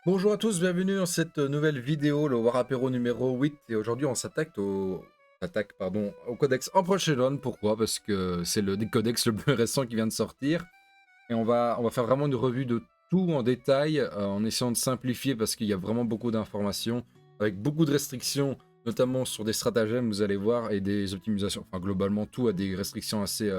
Bonjour à tous, bienvenue dans cette nouvelle vidéo, le War Apéro numéro 8. Et aujourd'hui, on s'attaque au codex Emperor. Pourquoi? Parce que c'est le codex le plus récent qui vient de sortir. Et on va faire vraiment une revue de tout en détail, en essayant de simplifier parce qu'il y a vraiment beaucoup d'informations, avec beaucoup de restrictions, notamment sur des stratagèmes, vous allez voir, et des optimisations. Enfin, globalement, tout a des restrictions assez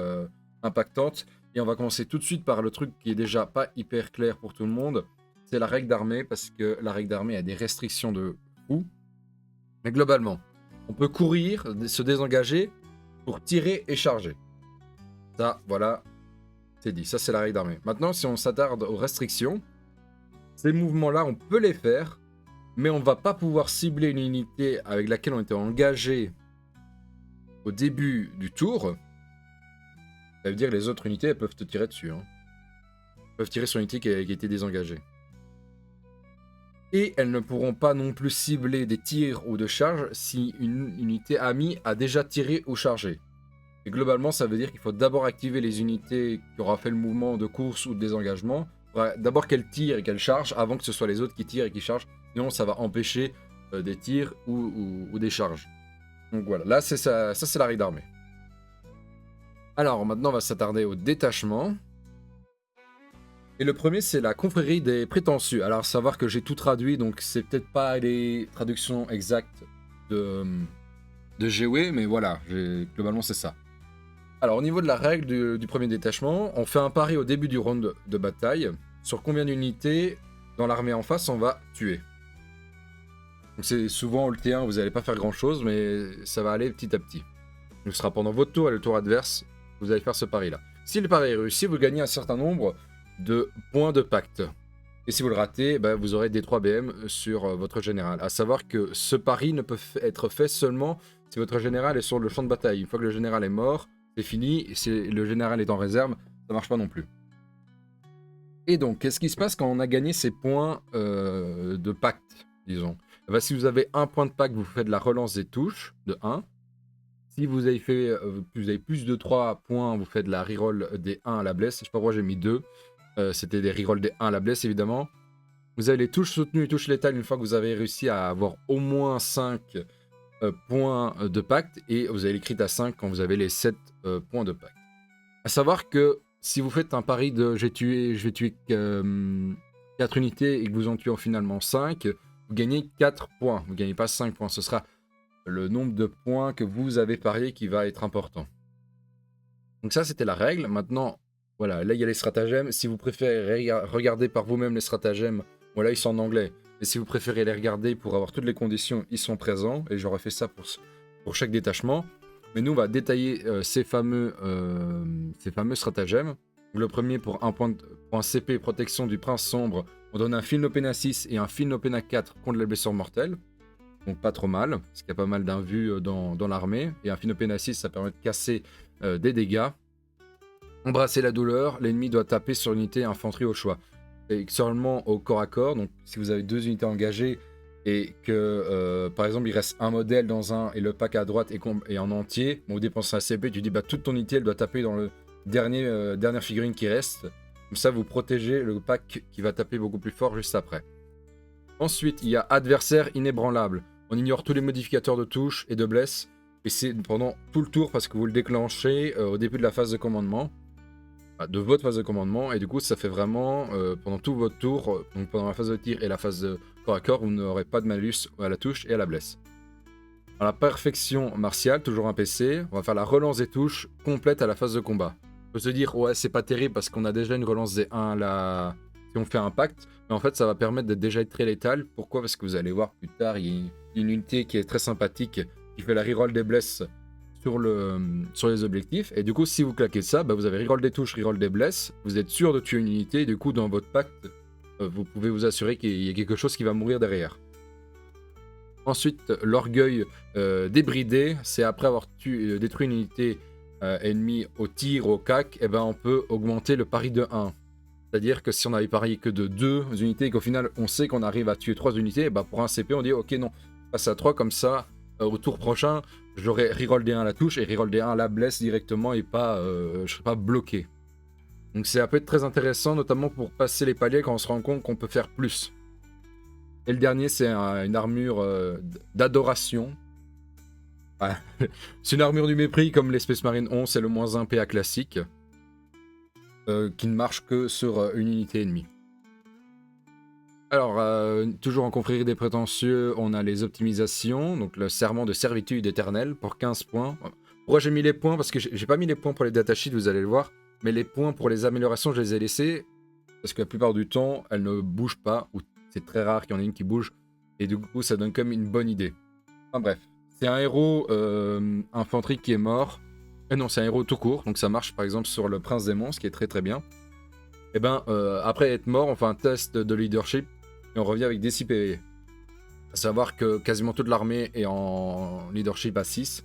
impactantes. Et on va commencer tout de suite par le truc qui est déjà pas hyper clair pour tout le monde. C'est la règle d'armée, parce que la règle d'armée a des restrictions de fou. Mais globalement, on peut courir, se désengager pour tirer et charger. Ça, voilà, c'est dit. Ça, c'est la règle d'armée. Maintenant, si on s'attarde aux restrictions, ces mouvements-là, on peut les faire, mais on va pas pouvoir cibler une unité avec laquelle on était engagé au début du tour. Ça veut dire que les autres unités, elles peuvent te tirer dessus. Elles peuvent tirer sur une unité qui a été désengagée. Et elles ne pourront pas non plus cibler des tirs ou de charges si une unité amie a déjà tiré ou chargé. Et globalement, ça veut dire qu'il faut d'abord activer les unités qui aura fait le mouvement de course ou de désengagement. D'abord qu'elles tirent et qu'elles chargent avant que ce soit les autres qui tirent et qui chargent. Sinon, ça va empêcher des tirs ou des charges. Donc voilà, là, c'est ça c'est la règle d'armée. Alors, maintenant, on va s'attarder au détachement. Et le premier, c'est la confrérie des prétentieux. Alors, savoir que j'ai tout traduit, donc c'est peut-être pas les traductions exactes de GW, mais voilà, globalement, c'est ça. Alors, au niveau de la règle du premier détachement, on fait un pari au début du round de bataille sur combien d'unités dans l'armée en face on va tuer. Donc, c'est souvent le T1, vous n'allez pas faire grand-chose, mais ça va aller petit à petit. Donc, ce sera pendant votre tour et le tour adverse, vous allez faire ce pari-là. Si le pari est réussi, vous gagnez un certain nombre de points de pacte. Et si vous le ratez, bah, vous aurez des 3 BM sur votre général. A savoir que ce pari ne peut être fait seulement si votre général est sur le champ de bataille. Une fois que le général est mort, c'est fini. Et si le général est en réserve, ça marche pas non plus. Et donc, qu'est-ce qui se passe quand on a gagné ces points de pacte, disons? Bah, si vous avez un point de pacte, vous faites la relance des touches de 1. Si vous avez fait vous avez plus de 3 points, vous faites la reroll des 1 à la blesse. Je sais pas pourquoi j'ai mis 2. C'était des rerolls des 1 à la blesse, évidemment. Vous avez les touches soutenues et touches létales une fois que vous avez réussi à avoir au moins 5 points de pacte. Et vous avez les crits à 5 quand vous avez les 7 points de pacte. A savoir que si vous faites un pari de je vais tuer 4 unités et que vous en tuez finalement 5, vous gagnez 4 points. Vous ne gagnez pas 5 points. Ce sera le nombre de points que vous avez parié qui va être important. Donc ça, c'était la règle. Maintenant, voilà, là, il y a les stratagèmes. Si vous préférez regarder par vous-même les stratagèmes, voilà, ils sont en anglais. Et si vous préférez les regarder pour avoir toutes les conditions, ils sont présents. Et j'aurais fait ça pour chaque détachement. Mais nous, on va détailler ces fameux stratagèmes. Le premier, pour un CP protection du prince sombre, on donne un Philnopena 6 et un Philnopena 4 contre les blessures mortelles. Donc pas trop mal, parce qu'il y a pas mal d'invus dans l'armée. Et un Philnopena 6, ça permet de casser des dégâts. Embrasser la douleur, l'ennemi doit taper sur l'unité infanterie au choix. Et seulement au corps à corps, donc si vous avez 2 unités engagées et que par exemple il reste un modèle dans un et le pack à droite est en entier, bon, vous dépensez un CP, tu dis bah toute ton unité elle doit taper dans le dernière figurine qui reste. Comme ça vous protégez le pack qui va taper beaucoup plus fort juste après. Ensuite il y a adversaire inébranlable. On ignore tous les modificateurs de touche et de blesse. Et c'est pendant tout le tour parce que vous le déclenchez au début de la phase de commandement. De votre phase de commandement, et du coup ça fait vraiment pendant tout votre tour, donc pendant la phase de tir et la phase de corps à corps, vous n'aurez pas de malus à la touche et à la blesse. À la perfection martiale, toujours un PC, on va faire la relance des touches complète à la phase de combat. On peut se dire ouais c'est pas terrible parce qu'on a déjà une relance des 1 si on fait un pacte, mais en fait ça va permettre d'être déjà très létal. Pourquoi? Parce que vous allez voir plus tard, il y a une unité qui est très sympathique qui fait la reroll des blesses sur les objectifs. Et du coup, si vous claquez ça, bah, vous avez reroll des touches, reroll des blesses. Vous êtes sûr de tuer une unité. Et du coup, dans votre pacte, vous pouvez vous assurer qu'il y a quelque chose qui va mourir derrière. Ensuite, l'orgueil débridé. C'est après avoir détruit une unité ennemie au tir, au cac, et ben on peut augmenter le pari de 1. C'est-à-dire que si on avait parié que de 2 unités et qu'au final on sait qu'on arrive à tuer 3 unités, et ben pour un CP on dit ok non, passe à 3 comme ça, au tour prochain, j'aurai reroll des 1 à la touche et reroll des 1 à la blesse directement et pas, je serai pas bloqué. Donc ça peut être très intéressant, notamment pour passer les paliers quand on se rend compte qu'on peut faire plus. Et le dernier, c'est une armure d'adoration. Ah, c'est une armure du mépris comme les Space Marine 11, c'est le -1 PA classique. Qui ne marche que sur une unité ennemie. Alors, toujours en confrérie des prétentieux, on a les optimisations, donc le serment de servitude éternelle pour 15 points. Pourquoi j'ai mis les points? Parce que j'ai pas mis les points pour les datasheets, vous allez le voir, mais les points pour les améliorations, je les ai laissés, parce que la plupart du temps, elles ne bougent pas, ou c'est très rare qu'il y en ait une qui bouge, et du coup, ça donne comme une bonne idée. Enfin bref, c'est un héros infanterie qui est mort. Non, c'est un héros tout court, donc ça marche par exemple sur le Prince des Monstres, qui est très très bien. Et ben, après être mort, on fait un test de leadership et on revient avec des 6 PV. À savoir que quasiment toute l'armée est en leadership à 6.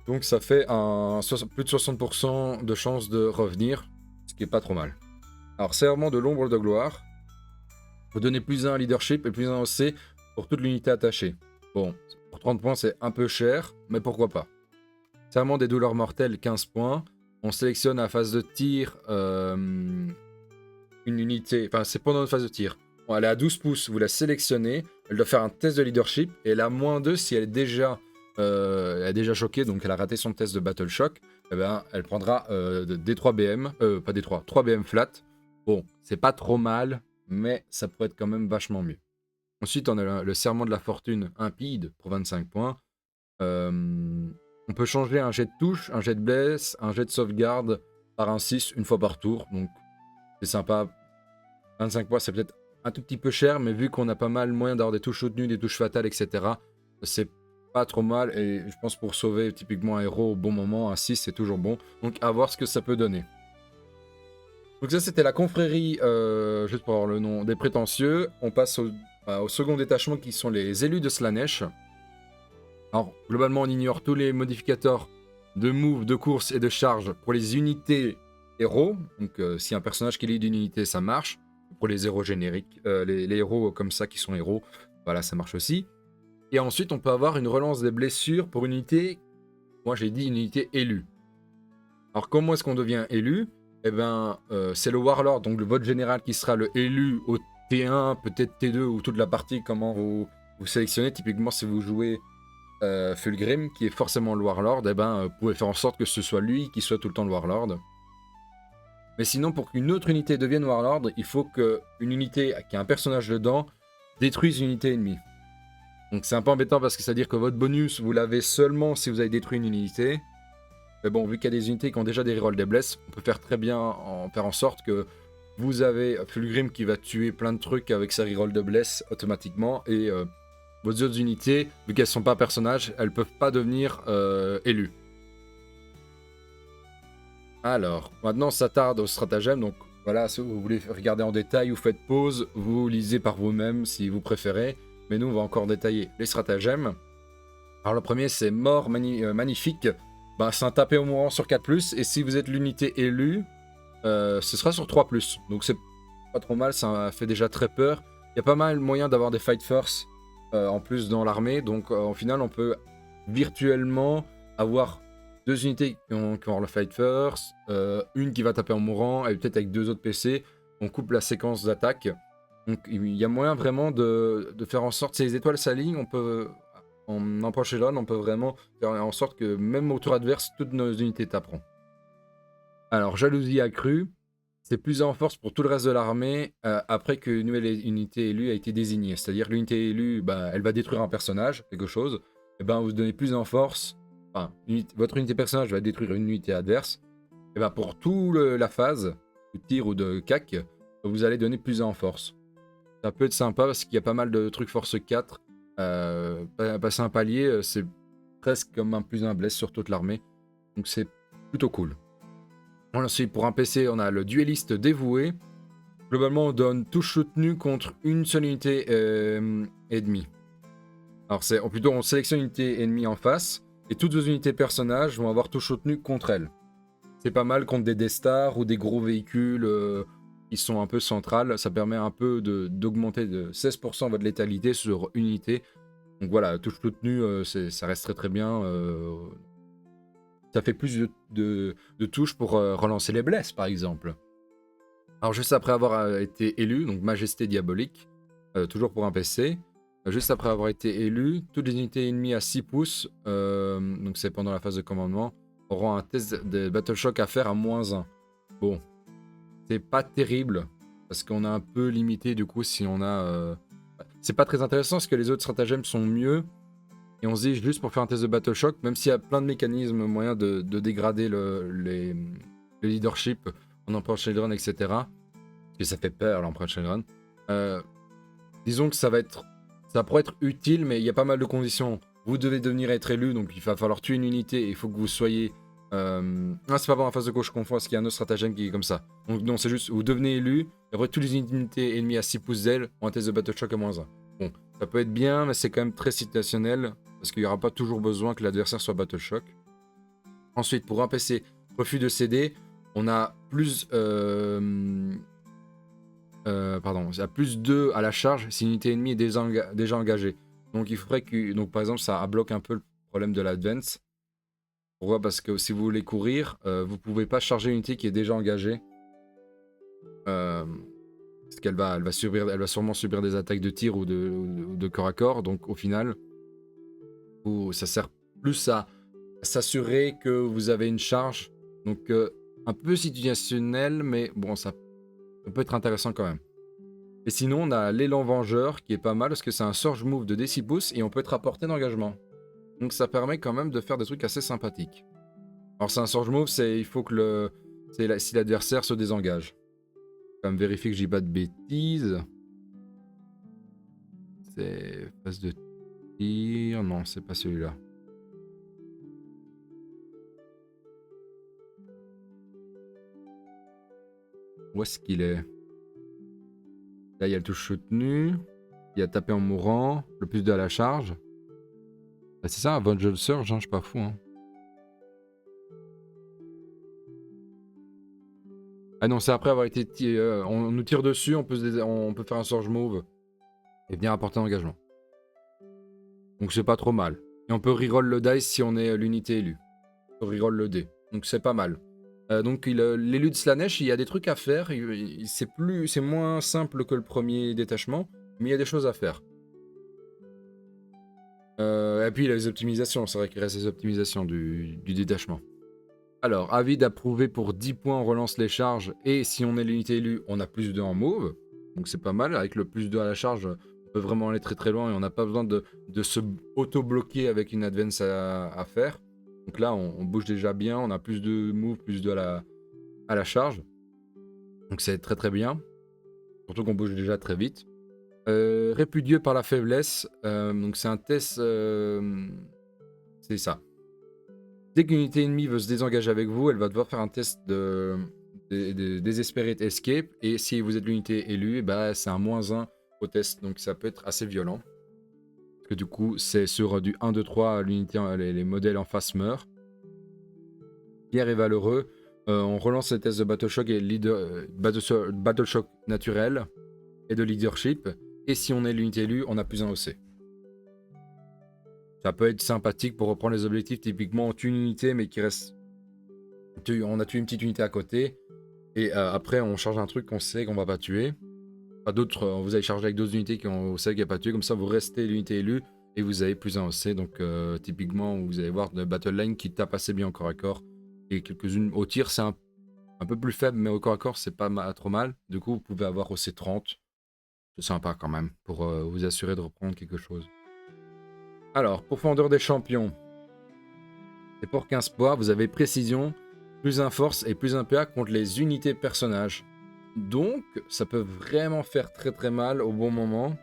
Donc ça fait plus de 60% de chance de revenir, ce qui est pas trop mal. Alors, serment de l'ombre de gloire. Vous donnez plus 1 leadership et plus 1 OC pour toute l'unité attachée. Bon, pour 30 points, c'est un peu cher, mais pourquoi pas. Serment des douleurs mortelles, 15 points. On sélectionne à phase de tir une unité. Enfin, c'est pendant notre phase de tir. Bon, elle est à 12 pouces, vous la sélectionnez. Elle doit faire un test de leadership. Et elle a -2 si elle est déjà choquée, donc elle a raté son test de Battle Shock. Eh ben, elle prendra des 3 BM. Pas des 3 BM flat. Bon, c'est pas trop mal, mais ça pourrait être quand même vachement mieux. Ensuite, on a le serment de la fortune impide pour 25 points. On peut changer un jet de touche, un jet de bless, un jet de sauvegarde par un 6 une fois par tour. Donc c'est sympa. 25 points, c'est peut-être un tout petit peu cher, mais vu qu'on a pas mal moyen d'avoir des touches soutenues, des touches fatales, etc., c'est pas trop mal. Et je pense pour sauver typiquement un héros au bon moment, un 6 c'est toujours bon. Donc à voir ce que ça peut donner. Donc ça c'était la confrérie, juste pour avoir le nom, des prétentieux. On passe au second détachement qui sont les élus de Slaanesh. Alors, globalement, on ignore tous les modificateurs de move, de course et de charge pour les unités héros. Donc, si un personnage qui est d'une unité, ça marche. Pour les héros génériques, les héros comme ça qui sont héros, voilà, ça marche aussi. Et ensuite, on peut avoir une relance des blessures pour une unité, moi j'ai dit une unité élue. Alors, comment est-ce qu'on devient élu? Eh ben, c'est le Warlord, donc le vote général qui sera le élu au T1, peut-être T2 ou toute la partie, comment vous sélectionnez. Typiquement, si vous jouez Fulgrim, qui est forcément le Warlord, eh ben, vous pouvez faire en sorte que ce soit lui qui soit tout le temps le Warlord. Mais sinon, pour qu'une autre unité devienne Warlord, il faut qu'une unité qui a un personnage dedans détruise une unité ennemie. Donc c'est un peu embêtant parce que ça veut dire que votre bonus, vous l'avez seulement si vous avez détruit une unité. Mais bon, vu qu'il y a des unités qui ont déjà des rerolls des blesses, on peut faire très bien faire en sorte que vous avez Fulgrim qui va tuer plein de trucs avec sa reroll de bless automatiquement et vos autres unités, vu qu'elles sont pas personnages, elles peuvent pas devenir élues. Alors, maintenant on s'attarde au stratagème, donc voilà, si vous voulez regarder en détail, vous faites pause, vous lisez par vous-même si vous préférez, mais nous on va encore détailler les stratagèmes. Alors le premier c'est mort magnifique, ben, c'est un tapé au mourant sur 4+, et si vous êtes l'unité élue, ce sera sur 3+, donc c'est pas trop mal, ça fait déjà très peur. Il y a pas mal moyen d'avoir des fight first en plus dans l'armée, donc au final on peut virtuellement avoir 2 unités qui vont avoir le fight first, une qui va taper en mourant, et peut-être avec 2 autres PC, on coupe la séquence d'attaque. Donc il y a moyen vraiment de faire en sorte, si les étoiles s'alignent, on peut, en empoche-élan, on peut vraiment faire en sorte que même au tour adverse, toutes nos unités taperont. Alors, jalousie accrue, c'est plus en force pour tout le reste de l'armée après qu'une nouvelle unité élue a été désignée. C'est-à-dire que l'unité élue, bah, elle va détruire un personnage, quelque chose, et ben vous donnez plus en force. Enfin, votre unité personnage va détruire une unité adverse. Et ben pour toute la phase de tir ou de cac, vous allez donner plus en force. Ça peut être sympa parce qu'il y a pas mal de trucs force 4. Passer un palier, c'est presque comme un plus 1 bless sur toute l'armée. Donc c'est plutôt cool. Ensuite, pour un PC, on a le dueliste dévoué. Globalement, on donne touche soutenue contre une seule unité ennemie. Alors, plutôt, on sélectionne une unité ennemie en face, et toutes vos unités personnages vont avoir touche soutenue contre elle. C'est pas mal contre des D-Stars ou des gros véhicules qui sont un peu centrales. Ça permet un peu d'augmenter de 16% votre létalité sur une unité. Donc voilà, touche soutenue, ça reste très très bien. Ça fait plus de touches pour relancer les blesses, par exemple. Alors, juste après avoir été élu, donc Majesté Diabolique, toujours pour un PC. Juste après avoir été élu, toutes les unités ennemies à 6 pouces, donc c'est pendant la phase de commandement, auront un test de Battle Shock à faire à -1. Bon, c'est pas terrible, parce qu'on a un peu limité du coup si on a... C'est pas très intéressant parce que les autres stratagèmes sont mieux, et on se dit juste pour faire un test de Battle Shock, même s'il y a plein de mécanismes moyens de dégrader le leadership en Emperor Children, etc. Parce que ça fait peur l'Emperor Children. Disons que ça pourrait être utile, mais il y a pas mal de conditions. Vous devez devenir être élu, donc il va falloir tuer une unité et il faut que vous soyez... Ah, c'est pas bon, en phase de gauche, je confonds, parce qu'il y a un autre stratagème qui est comme ça. Donc non, c'est juste, vous devenez élu, et après toutes les unités ennemies à 6 pouces d'ailes ont un test de Battle Shock à -1. Bon, ça peut être bien, mais c'est quand même très situationnel, parce qu'il n'y aura pas toujours besoin que l'adversaire soit Battle Shock. Ensuite, pour un PC, refus de céder, on a plus... pardon, il y a plus 2 à la charge si une unité ennemie est déjà engagée. Donc il faudrait que... Donc par exemple, ça bloque un peu le problème de l'advance. Pourquoi? Parce que si vous voulez courir, vous pouvez pas charger une unité qui est déjà engagée. Parce qu'elle va, elle va sûrement subir des attaques de tir ou de corps à corps. Donc au final, ça sert plus à s'assurer que vous avez une charge. Donc un peu situationnel, mais bon, ça peut être intéressant quand même. Et sinon, on a l'élan vengeur qui est pas mal parce que c'est un surge move de D6 pouces et on peut être à portée d'engagement. Donc ça permet quand même de faire des trucs assez sympathiques. Alors c'est un surge move, il faut que si l'adversaire se désengage. Comme vérifier que je dis pas de bêtises. C'est phase de tir. Non, c'est pas celui-là. Où est-ce qu'il est? Là, il y a le touche soutenu. Il y a taper en mourant. Le plus 2 à la charge. Bah, c'est ça, un Vengeful Surge, hein, je suis pas fou. Hein. Ah non, c'est après avoir été on nous tire dessus, on peut faire un Surge Move et venir apporter un engagement. Donc c'est pas trop mal. Et on peut reroll le dice si on est l'unité élue. On peut reroll le dé. Donc c'est pas mal. Donc l'élu de Slanesh, il y a des trucs à faire. C'est moins simple que le premier détachement, mais il y a des choses à faire. Et puis il y a les optimisations, c'est vrai qu'il reste les optimisations du détachement. Alors, avis d'approuver pour 10 points, on relance les charges, et si on est l'unité élue, on a plus 2 en move. Donc c'est pas mal, avec le plus 2 à la charge, on peut vraiment aller très très loin, et on n'a pas besoin de se auto-bloquer avec une advance à faire. Donc là, on bouge déjà bien, on a plus de move, plus 2 à la charge. Donc c'est très très bien. Surtout qu'on bouge déjà très vite. Répudieux par la faiblesse. Donc c'est un test... c'est ça. Dès qu'une unité ennemie veut se désengager avec vous, elle va devoir faire un test de Desperate Escape. Et si vous êtes l'unité élue, bah, c'est un -1 au test. Donc ça peut être assez violent. Parce que du coup, c'est sur du 1, 2, 3, l'unité, les modèles en face meurent. Pierre est valeureux. On relance les tests de Battle Shock et Battle Shock naturel et de leadership. Et si on est l'unité élue, on a plus un OC. Ça peut être sympathique pour reprendre les objectifs. Typiquement, on tue une unité, mais qui reste... On a tué une petite unité à côté. Et après, on charge un truc qu'on sait qu'on va pas tuer. Pas d'autres, vous allez charger avec d'autres unités qu'on sait qu'il n'y a pas tué. Comme ça, vous restez l'unité élue et vous avez plus un OC. Donc, typiquement, vous allez voir de Battle Line qui tape assez bien au corps à corps. Et quelques-unes au tir, c'est un peu plus faible, mais au corps à corps, c'est pas trop mal. Du coup, vous pouvez avoir OC 30. C'est sympa quand même pour vous assurer de reprendre quelque chose. Alors, Pourfendeur des champions. Et pour 15 points, vous avez précision, plus 1 force et plus 1 PA contre les unités personnages. Donc, ça peut vraiment faire très très mal au bon moment.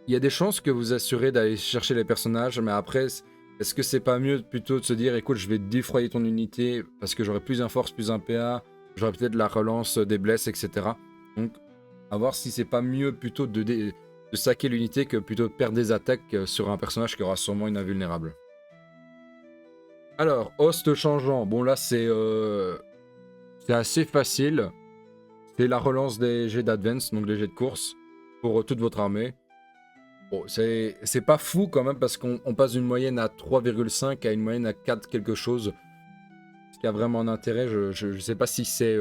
Il y a des chances que vous assurez d'aller chercher les personnages, mais après, est-ce que c'est pas mieux plutôt de se dire, écoute, je vais défroyer ton unité parce que j'aurai plus 1 force, plus 1 PA, j'aurai peut-être la relance des blesses, etc. Donc, à voir si c'est pas mieux plutôt de saquer l'unité que plutôt de perdre des attaques sur un personnage qui aura sûrement une invulnérable. Alors, host changeant. Bon, là, c'est assez facile. C'est la relance des jets d'advance, donc des jets de course, pour toute votre armée. Bon, c'est pas fou quand même, parce qu'on passe d'une moyenne à 3,5 à une moyenne à 4 quelque chose. Ce qui a vraiment un intérêt, je sais pas si c'est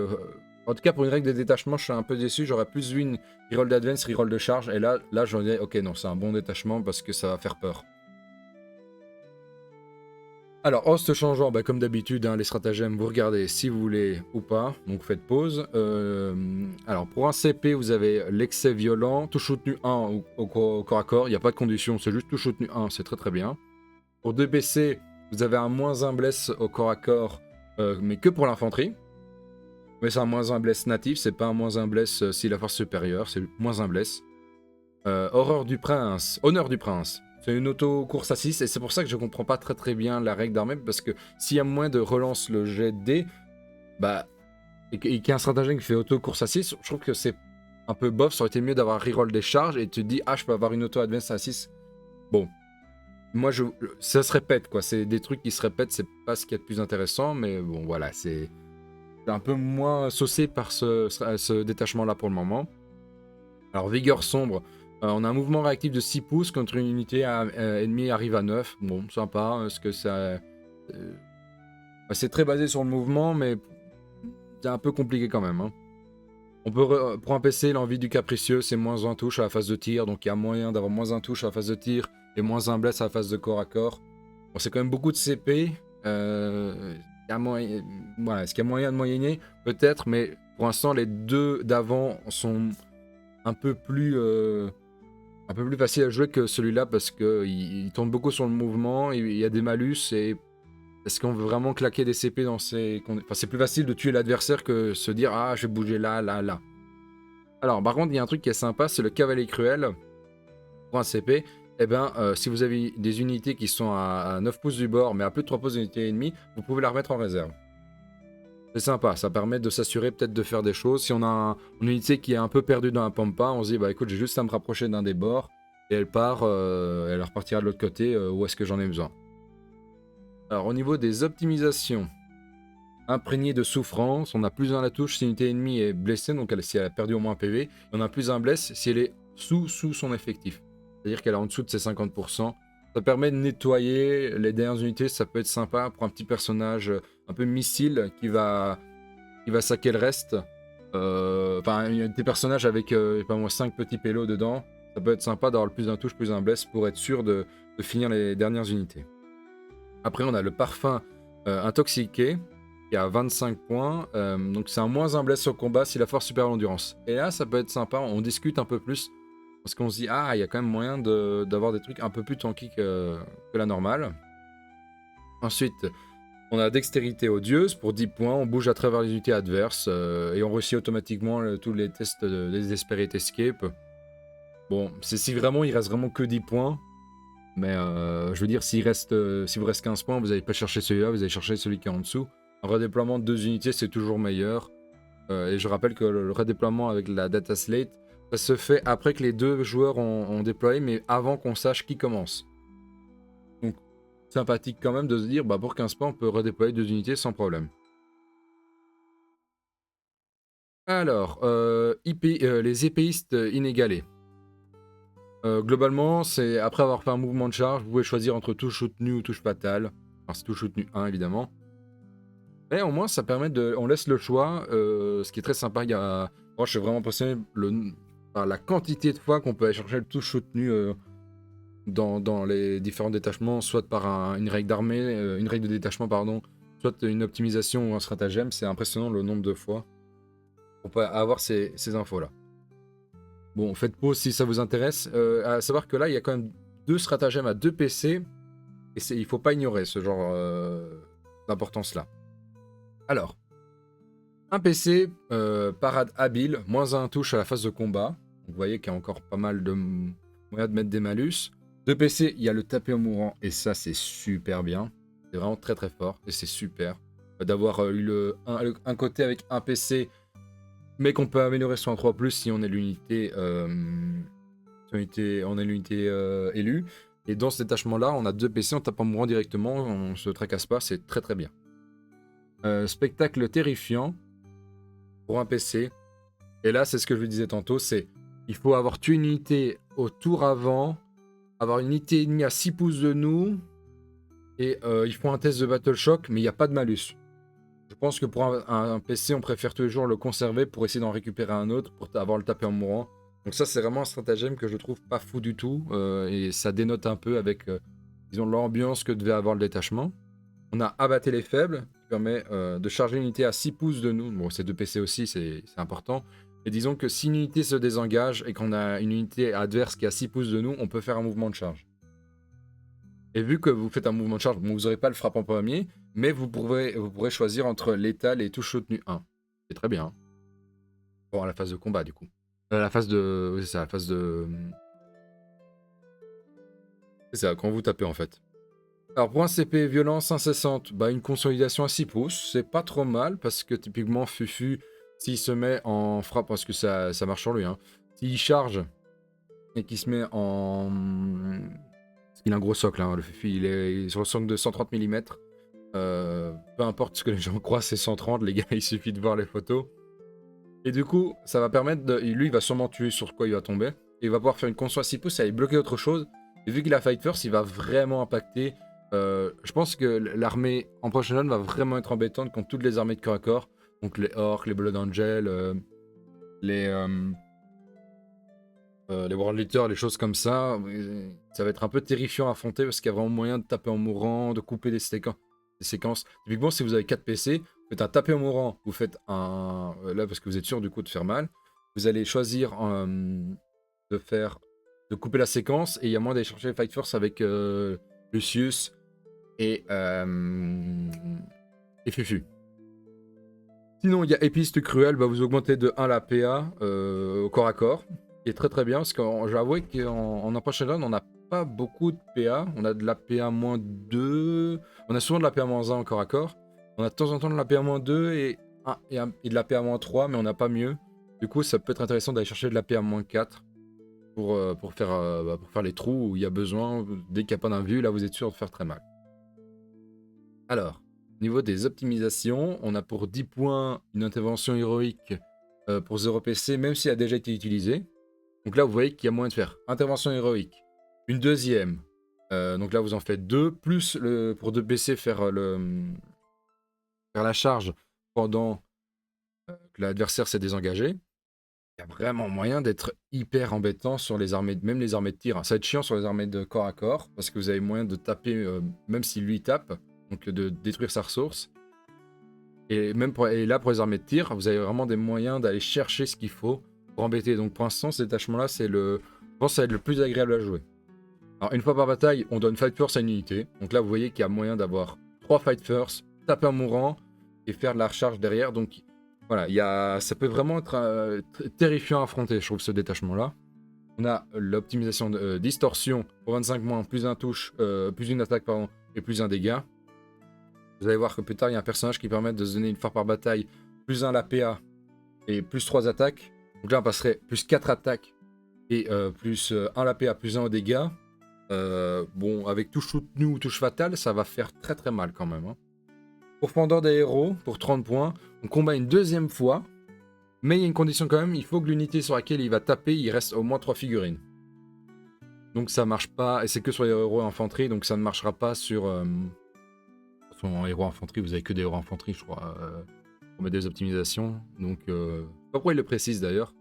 En tout cas, pour une règle de détachement, je suis un peu déçu. J'aurais plus vu une reroll d'advance, reroll de charge. Et là je me dis, ok, non, c'est un bon détachement parce que ça va faire peur. Alors, host changeant, comme d'habitude, hein, les stratagèmes, vous regardez si vous voulez ou pas. Donc, faites pause. Alors, pour un CP, vous avez l'excès violent, touche soutenu 1 au corps à corps. Il n'y a pas de condition, c'est juste touche soutenu 1, c'est très très bien. Pour 2 PC, vous avez un -1 bless au corps à corps, mais que pour l'infanterie. Mais c'est un -1 bless natif, c'est pas un -1 bless si la force supérieure, c'est -1 bless. Honneur du prince. C'est une auto-course à 6 et c'est pour ça que je comprends pas très très bien la règle d'armée parce que s'il y a moins de relance le jet de dés, et qu'il y a un stratagème qui fait auto-course à 6, je trouve que c'est un peu bof. Ça aurait été mieux d'avoir reroll des charges et tu te dis, ah, je peux avoir une auto-advance à 6. Bon, moi, ça se répète quoi. C'est des trucs qui se répètent, c'est pas ce qu'il y a de plus intéressant, mais bon, voilà, c'est un peu moins saucé par ce détachement-là pour le moment. Alors, vigueur sombre. On a un mouvement réactif de 6 pouces contre une unité ennemie arrive à 9. Bon, sympa. Est-ce que ça... c'est très basé sur le mouvement, mais c'est un peu compliqué quand même. Hein. On peut pour un PC, l'envie du capricieux, c'est -1 touche à la phase de tir. Donc il y a moyen d'avoir -1 touche à la phase de tir et -1 bless à la phase de corps à corps. Bon, c'est quand même beaucoup de CP. Voilà, est-ce qu'il y a moyen de moyenner? Peut-être, mais pour l'instant, les deux d'avant sont un peu plus facile à jouer que celui-là parce qu'il tourne beaucoup sur le mouvement, il y a des malus et est-ce qu'on veut vraiment claquer des CP dans ces... Enfin, c'est plus facile de tuer l'adversaire que se dire ah je vais bouger là, là, là. Alors par contre il y a un truc qui est sympa, c'est le cavalier cruel. Pour un CP, si vous avez des unités qui sont à 9 pouces du bord mais à plus de 3 pouces d'unité ennemie, vous pouvez la remettre en réserve. C'est sympa, ça permet de s'assurer peut-être de faire des choses. Si on a une unité qui est un peu perdue dans la pampa, on se dit bah écoute, j'ai juste à me rapprocher d'un des bords et elle repartira de l'autre côté où est-ce que j'en ai besoin. Alors au niveau des optimisations, imprégné de souffrance, on a plus 1 à la touche si l'unité ennemie est blessée, donc si elle a perdu au moins un PV, et on a plus 1 bless si elle est sous son effectif. C'est-à-dire qu'elle est en dessous de ses 50%. Ça permet de nettoyer les dernières unités, ça peut être sympa pour un petit personnage un peu missile qui va saquer le reste. Des personnages avec pas moins 5 petits pélos dedans, ça peut être sympa d'avoir le plus 1 touche, plus 1 bless pour être sûr de finir les dernières unités. Après, on a le parfum intoxiqué qui a 25 points. Donc, c'est un -1 bless au combat si la force supérieure à l'endurance. Et là, ça peut être sympa, on discute un peu plus parce qu'on se dit, ah, il y a quand même moyen d'avoir des trucs un peu plus tanky que la normale. Ensuite, on a dextérité odieuse pour 10 points, on bouge à travers les unités adverses et on réussit automatiquement tous les tests de Desperate Escape. Bon, c'est si vraiment il reste vraiment que 10 points, mais je veux dire, si vous reste 15 points, vous n'allez pas chercher celui-là, vous allez chercher celui qui est en dessous. Un redéploiement de 2 unités, c'est toujours meilleur. Et je rappelle que le redéploiement avec la data slate, ça se fait après que les deux joueurs ont déployé, mais avant qu'on sache qui commence. Donc, sympathique quand même de se dire, pour 15 points, on peut redéployer 2 unités sans problème. Alors, les épéistes inégalés. Globalement, c'est après avoir fait un mouvement de charge, vous pouvez choisir entre touche soutenue ou touche fatale. Enfin, c'est touche soutenue 1, évidemment. Mais au moins, ça permet de... On laisse le choix, ce qui est très sympa. Moi, je suis vraiment impressionné par la quantité de fois qu'on peut aller chercher le touche soutenu dans les différents détachements, soit par une règle d'armée, une règle de détachement, pardon, soit une optimisation ou un stratagème. C'est impressionnant le nombre de fois qu'on peut avoir ces infos-là. Bon, faites pause si ça vous intéresse. À savoir que là, il y a quand même 2 stratagèmes à 2 PC. Et il ne faut pas ignorer ce genre d'importance-là. Alors, un PC, parade habile, -1 touche à la phase de combat. Donc, vous voyez qu'il y a encore pas mal de moyens de mettre des malus. 2 PC, il y a le tapé au mourant. Et ça, c'est super bien. C'est vraiment très très fort. Et c'est super. D'avoir eu un côté avec un PC... mais qu'on peut améliorer sur un 3+, si on est l'unité élue. Et dans ce détachement-là, on a 2 PC, on tape en mourant directement, on se tracasse pas, c'est très très bien. Spectacle terrifiant pour un PC. Et là, c'est ce que je vous disais tantôt, c'est il faut avoir tué une unité au tour avant, avoir une unité ennemie à 6 pouces de nous, et ils font un test de Battle Shock, mais il n'y a pas de malus. Je pense que pour un PC, on préfère toujours le conserver pour essayer d'en récupérer un autre, pour avoir le taper en mourant. Donc ça, c'est vraiment un stratagème que je trouve pas fou du tout, et ça dénote un peu avec, disons, l'ambiance que devait avoir le détachement. On a abatté les faibles, qui permet de charger une unité à 6 pouces de nous. Bon, c'est 2 PC aussi, c'est important. Et disons que si une unité se désengage et qu'on a une unité adverse qui est à 6 pouces de nous, on peut faire un mouvement de charge. Et vu que vous faites un mouvement de charge, bon, vous n'aurez pas le frappe en premier, mais vous pourrez choisir entre létal et touche soutenue 1. C'est très bien. Bon, à la phase de combat, du coup. La phase de... Oui, c'est ça, la phase de... C'est ça, quand vous tapez, en fait. Alors, pour un CP violence incessante, bah, une consolidation à 6 pouces, c'est pas trop mal, parce que typiquement, Fufu, s'il se met en frappe, parce que ça marche sur lui, hein, s'il charge et qu'il se met en... Parce qu'il a un gros socle, hein, le Fufu, il est sur le socle de 130 mm. Peu importe ce que les gens croient, c'est 130, les gars, il suffit de voir les photos. Et du coup, ça va permettre de... Lui, il va sûrement tuer sur quoi il va tomber. Et il va pouvoir faire une conso à 6 pouces, ça va bloquer autre chose. Et vu qu'il a Fight First, il va vraiment impacter... je pense que l'armée en prochaine run va vraiment être embêtante contre toutes les armées de corps à corps. Donc les Orcs, les Blood Angels, les World Leaders, les choses comme ça. Ça va être un peu terrifiant à affronter parce qu'il y a vraiment moyen de taper en mourant, de couper des séquences. Typiquement, si vous avez 4 PC, vous faites un taper en mourant, vous faites un... Là, parce que vous êtes sûr du coup de faire mal. Vous allez choisir de couper la séquence et il y a moyen d'aller chercher Fight Force avec Lucius et Fufu. Sinon, il y a Épiste Cruel, va vous augmenter de 1 la PA au corps à corps, qui est très très bien, parce que j'avoue qu'en Approach Run, on n'a pas beaucoup de PA, on a de la PA-2, on a souvent de la PA-1 en corps à corps, on a de temps en temps de la PA-2 et de la PA-3, mais on n'a pas mieux. Du coup, ça peut être intéressant d'aller chercher de la PA-4 pour faire les trous où il y a besoin. Dès qu'il n'y a pas d'invue, là vous êtes sûr de faire très mal. Alors, au niveau des optimisations, on a pour 10 points une intervention héroïque pour 0 PC, même si elle a déjà été utilisée. Donc là, vous voyez qu'il y a moyen de faire intervention héroïque. Une deuxième. Donc là, vous en faites 2. Plus pour 2 PC, faire la charge pendant que l'adversaire s'est désengagé. Il y a vraiment moyen d'être hyper embêtant sur les armées, même les armées de tir. Ça va être chiant sur les armées de corps à corps, parce que vous avez moyen de taper, même si lui tape, donc de détruire sa ressource. Et là, pour les armées de tir, vous avez vraiment des moyens d'aller chercher ce qu'il faut pour embêter. Donc pour l'instant, cet détachement-là, je pense que ça va être le plus agréable à jouer. Alors une fois par bataille, on donne Fight First à une unité. Donc là, vous voyez qu'il y a moyen d'avoir 3 Fight First, taper un mourant et faire de la recharge derrière. Donc voilà, ça peut vraiment être terrifiant à affronter, je trouve, ce détachement-là. On a l'optimisation de distorsion pour 25 moins, plus un touche, plus une attaque, pardon, et plus un dégât. Vous allez voir que plus tard, il y a un personnage qui permet de se donner une fois par bataille, plus 1 la PA et plus 3 attaques. Donc là, on passerait plus 4 attaques et plus 1 la PA, plus 1 au dégâts. Bon, avec touche soutenue ou touche fatale, ça va faire très très mal quand même. Hein. Pourfendeur des héros, pour 30 points, on combat une deuxième fois. Mais il y a une condition quand même, il faut que l'unité sur laquelle il va taper, il reste au moins 3 figurines. Donc ça marche pas, et c'est que sur les héros infanterie, donc ça ne marchera pas sur... En héros infanterie, vous avez que des héros infanterie, je crois, pour mettre des optimisations. Donc, je sais pas pourquoi il le précise d'ailleurs.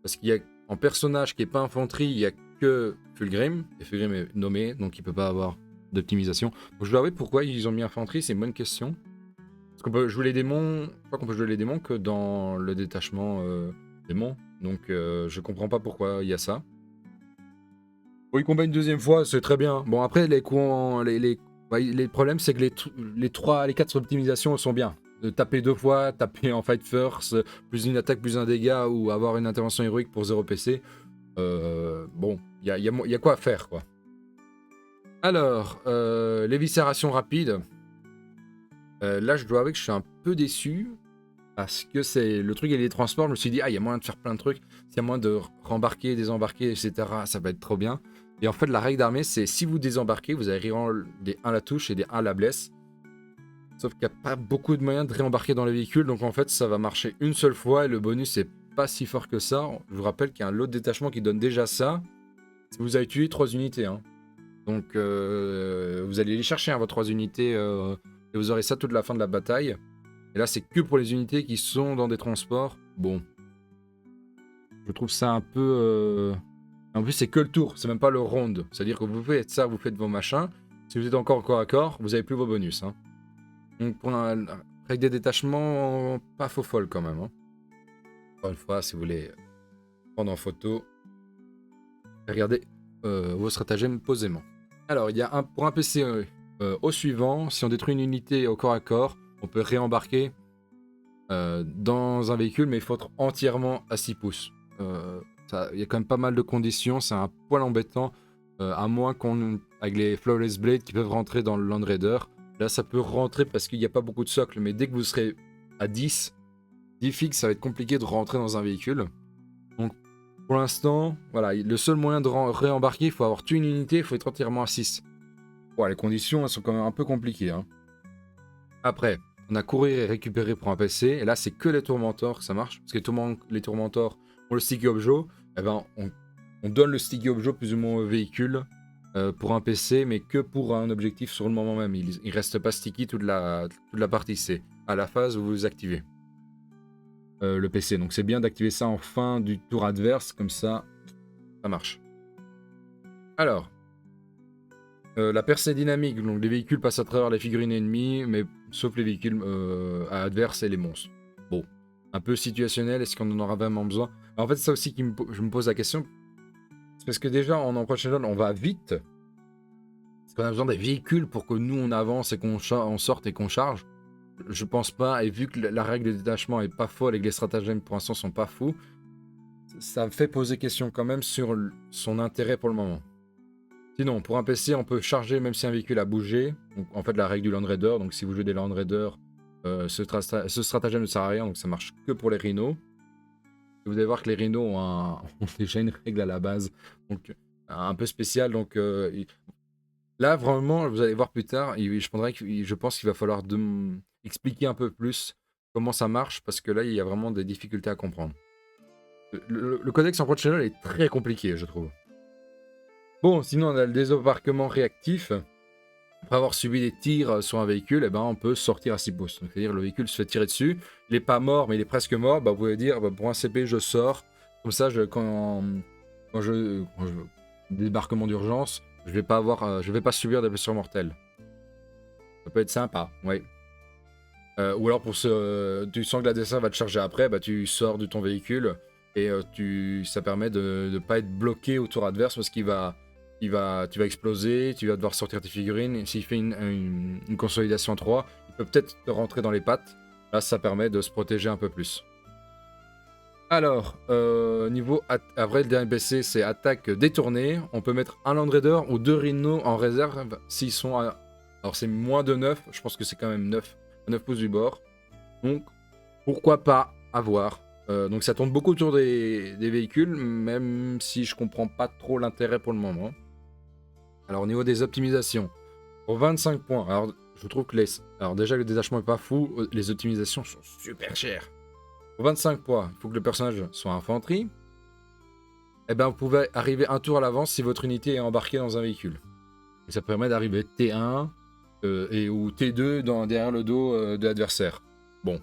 Parce qu'il y a, en personnage qui est pas infanterie, il y a que Fulgrim, et Fulgrim est nommé, donc il peut pas avoir d'optimisation. Donc je dois avouer pourquoi ils ont mis infanterie, c'est une bonne question. Parce qu'on peut jouer les démons, je crois qu'on peut jouer les démons que dans le détachement démon. Donc je comprends pas pourquoi il y a ça. Bon, il combat une deuxième fois, c'est très bien. Bon, après, les problèmes, c'est que les 4 optimisations sont bien. De taper 2 fois, taper en fight first, plus une attaque, plus un dégât, ou avoir une intervention héroïque pour 0 PC. Bon, il y a quoi à faire, quoi. Alors, l'éviscération rapide. Là, je dois avouer que je suis un peu déçu. Parce que c'est le truc et les transports, je me suis dit, il y a moyen de faire plein de trucs. S'il y a moyen de rembarquer, désembarquer, etc., ça va être trop bien. Et en fait, la règle d'armée, c'est si vous désembarquez, vous avez des 1 à la touche et des 1 à la blesse. Sauf qu'il n'y a pas beaucoup de moyens de réembarquer dans le véhicule. Donc en fait, ça va marcher une seule fois et le bonus n'est pas si fort que ça. Je vous rappelle qu'il y a un lot de détachement qui donne déjà ça. Si vous avez tué 3 unités. Hein. Donc vous allez les chercher, votre 3 unités, et vous aurez ça toute la fin de la bataille. Et là, c'est que pour les unités qui sont dans des transports. Bon. Je trouve ça un peu... En plus, c'est que le tour, c'est même pas le round. C'est-à-dire que vous faites ça, vous faites vos machins. Si vous êtes encore corps à corps, vous avez plus vos bonus. Hein. Donc, avec des détachements, pas faux folle quand même. Hein. Encore une fois, si vous voulez prendre en photo, regardez vos stratagèmes posément. Alors, il y a pour un PC au suivant, si on détruit une unité au corps à corps, on peut réembarquer dans un véhicule, mais il faut être entièrement à 6 pouces. Il y a quand même pas mal de conditions, c'est un poil embêtant, à moins qu'on, avec les Flawless Blades qui peuvent rentrer dans le Land Raider, là ça peut rentrer parce qu'il n'y a pas beaucoup de socles, mais dès que vous serez à 10 fixe, ça va être compliqué de rentrer dans un véhicule. Donc pour l'instant, voilà, le seul moyen de réembarquer, il faut avoir tué une unité, il faut être entièrement à 6. Ouais, les conditions elles sont quand même un peu compliquées. Hein. Après, on a courir et récupérer pour un PC, et là c'est que les tourmentors que ça marche, parce que les tourmentors ont le sticky objo, et ben on donne le sticky objo plus ou moins au véhicule pour un PC, mais que pour un objectif sur le moment même. Il reste pas sticky toute la partie, c'est à la phase où vous activez le PC. Donc c'est bien d'activer ça en fin du tour adverse, comme ça marche. Alors, la percée dynamique, donc les véhicules passent à travers les figurines ennemies, mais sauf les véhicules adverses et les monstres. Bon, un peu situationnel, est-ce qu'on en aura vraiment besoin? Alors, en fait, c'est ça aussi je me pose la question. C'est parce que déjà, en Approach Challenge, on va vite. Est-ce qu'on a besoin des véhicules pour que nous, on avance et qu'on sorte et qu'on charge? Je pense pas, et vu que la règle de détachement est pas folle et que les stratagèmes pour l'instant sont pas fous, ça me fait poser question quand même sur son intérêt pour le moment. Sinon, pour un PC, on peut charger même si un véhicule a bougé. Donc, en fait, la règle du Land Raider. Donc, si vous jouez des Land Raiders, ce stratagème ne sert à rien. Donc, ça marche que pour les rhinos. Et vous allez voir que les rhinos ont déjà une règle à la base. Donc, un peu spéciale. Donc, là, vraiment, vous allez voir plus tard. Je pense qu'il va falloir expliquer un peu plus comment ça marche. Parce que là, il y a vraiment des difficultés à comprendre. Le codex en Channel est très compliqué, je trouve. Bon, sinon on a le désembarquement réactif. Après avoir subi des tirs sur un véhicule, eh ben, on peut sortir à 6 pouces. C'est-à-dire le véhicule se fait tirer dessus, il n'est pas mort mais il est presque mort, bah, vous pouvez dire bah, pour un CP je sors. Comme ça, quand je débarquement d'urgence, je vais pas subir des blessures mortelles. Ça peut être sympa, oui. Ou alors tu sens que l'adversaire va te charger après, bah, tu sors de ton véhicule et ça permet de ne pas être bloqué au tour adverse parce tu vas exploser, tu vas devoir sortir tes figurines. Et s'il fait une consolidation 3, il peut peut-être te rentrer dans les pattes. Là, ça permet de se protéger un peu plus. Alors, niveau après le dernier PC, c'est attaque détournée. On peut mettre un Land Raider ou 2 Rhinos en réserve s'ils sont à... Alors, c'est moins de 9. Je pense que c'est quand même 9 pouces du bord. Donc, pourquoi pas avoir. Donc, ça tourne beaucoup autour des véhicules, même si je comprends pas trop l'intérêt pour le moment. Alors, au niveau des optimisations, pour 25 points, alors je trouve que alors déjà, le détachement est pas fou, les optimisations sont super chères. Pour 25 points, il faut que le personnage soit infanterie. Et ben, vous pouvez arriver un tour à l'avance si votre unité est embarquée dans un véhicule. Et ça permet d'arriver T1 ou T2 derrière le dos de l'adversaire. Bon,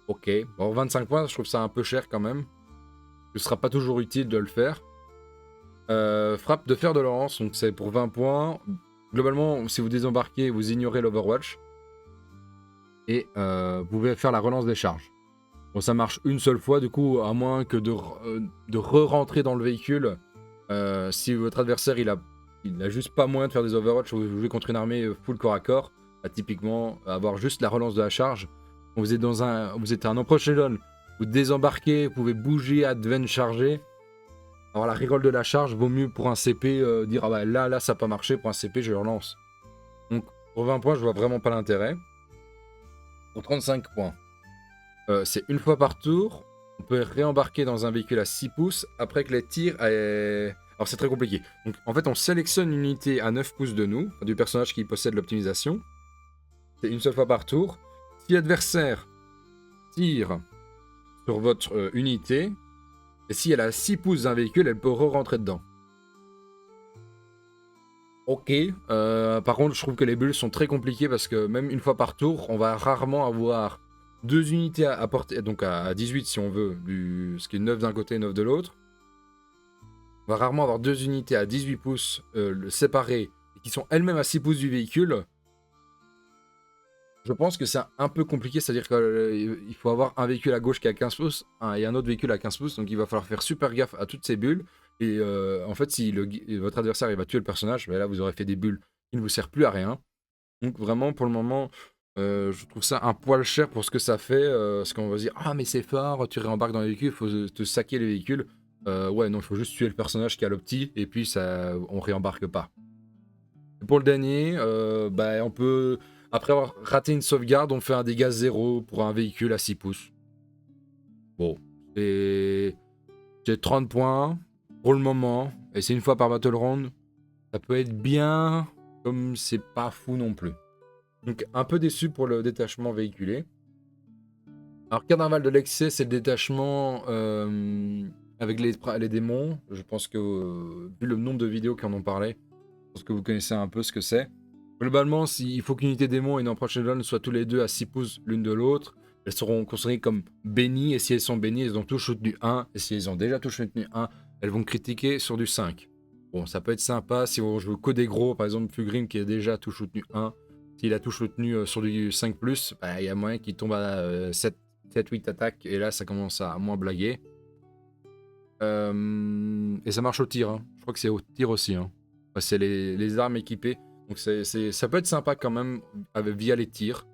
ok. Bon, 25 points, je trouve ça un peu cher quand même. Ce sera pas toujours utile de le faire. Frappe de fer de lance, donc c'est pour 20 points. Globalement, si vous désembarquez, vous ignorez l'Overwatch. Et vous pouvez faire la relance des charges. Bon, ça marche une seule fois, du coup, à moins que de re-rentrer dans le véhicule. Si votre adversaire, il a juste pas moyen de faire des Overwatch, vous jouez contre une armée full corps à corps, bah, typiquement, avoir juste la relance de la charge. Vous êtes à un approach zone, vous désembarquez, vous pouvez bouger, advance, charger. Alors la reroll de la charge vaut mieux pour un CP dire ah bah là ça n'a pas marché, pour un CP je relance. Donc pour 20 points je vois vraiment pas l'intérêt. Pour 35 points, c'est une fois par tour. On peut réembarquer dans un véhicule à 6 pouces après que les tirs aient... Alors c'est très compliqué. Donc en fait on sélectionne une unité à 9 pouces de nous, du personnage qui possède l'optimisation. C'est une seule fois par tour. Si l'adversaire tire sur votre unité, et si elle a 6 pouces d'un véhicule, elle peut re-rentrer dedans. Ok. Par contre, je trouve que les bulles sont très compliquées parce que même une fois par tour, on va rarement avoir 2 unités à portée, donc à 18 si on veut, ce qui est 9 d'un côté et 9 de l'autre. On va rarement avoir 2 unités à 18 pouces séparées et qui sont elles-mêmes à 6 pouces du véhicule. Je pense que c'est un peu compliqué, c'est-à-dire qu'il faut avoir un véhicule à gauche qui est à 15 pouces et un autre véhicule à 15 pouces, donc il va falloir faire super gaffe à toutes ces bulles. Et en fait, si votre adversaire il va tuer le personnage, ben là vous aurez fait des bulles qui ne vous servent plus à rien. Donc vraiment, pour le moment, je trouve ça un poil cher pour ce que ça fait. Parce qu'on va se dire, ah mais c'est fort, tu réembarques dans les véhicules, il faut te saquer les véhicules. Ouais, non, il faut juste tuer le personnage qui a l'opti, et puis ça, on réembarque pas. Et pour le dernier, bah, on peut, après avoir raté une sauvegarde, on fait un dégât 0 pour un véhicule à 6 pouces. Bon, j'ai 30 points pour le moment, et c'est une fois par battle round. Ça peut être bien, comme c'est pas fou non plus. Donc un peu déçu pour le détachement véhiculé. Alors Carnaval de l'excès, c'est le détachement avec les démons. Je pense que, vu le nombre de vidéos qui en ont parlé, je pense que vous connaissez un peu ce que c'est. Globalement, il faut qu'une unité démon et une Emperor Children soient tous les deux à 6 pouces l'une de l'autre. Elles seront considérées comme bénies, et si elles sont bénies, elles ont tous soutenu 1. Et si elles ont déjà tous soutenu 1, elles vont critiquer sur du 5. Bon, ça peut être sympa si on joue que des gros, par exemple Fulgrim qui a déjà tout soutenu 1. S'il a tout soutenu sur du 5+, bah, y a moyen qu'il tombe à 7-8 attaques, et là ça commence à moins blaguer. Et ça marche au tir, hein. Je crois que c'est au tir aussi. Hein. Bah, c'est les armes équipées. Donc ça peut être sympa quand même via les tirs.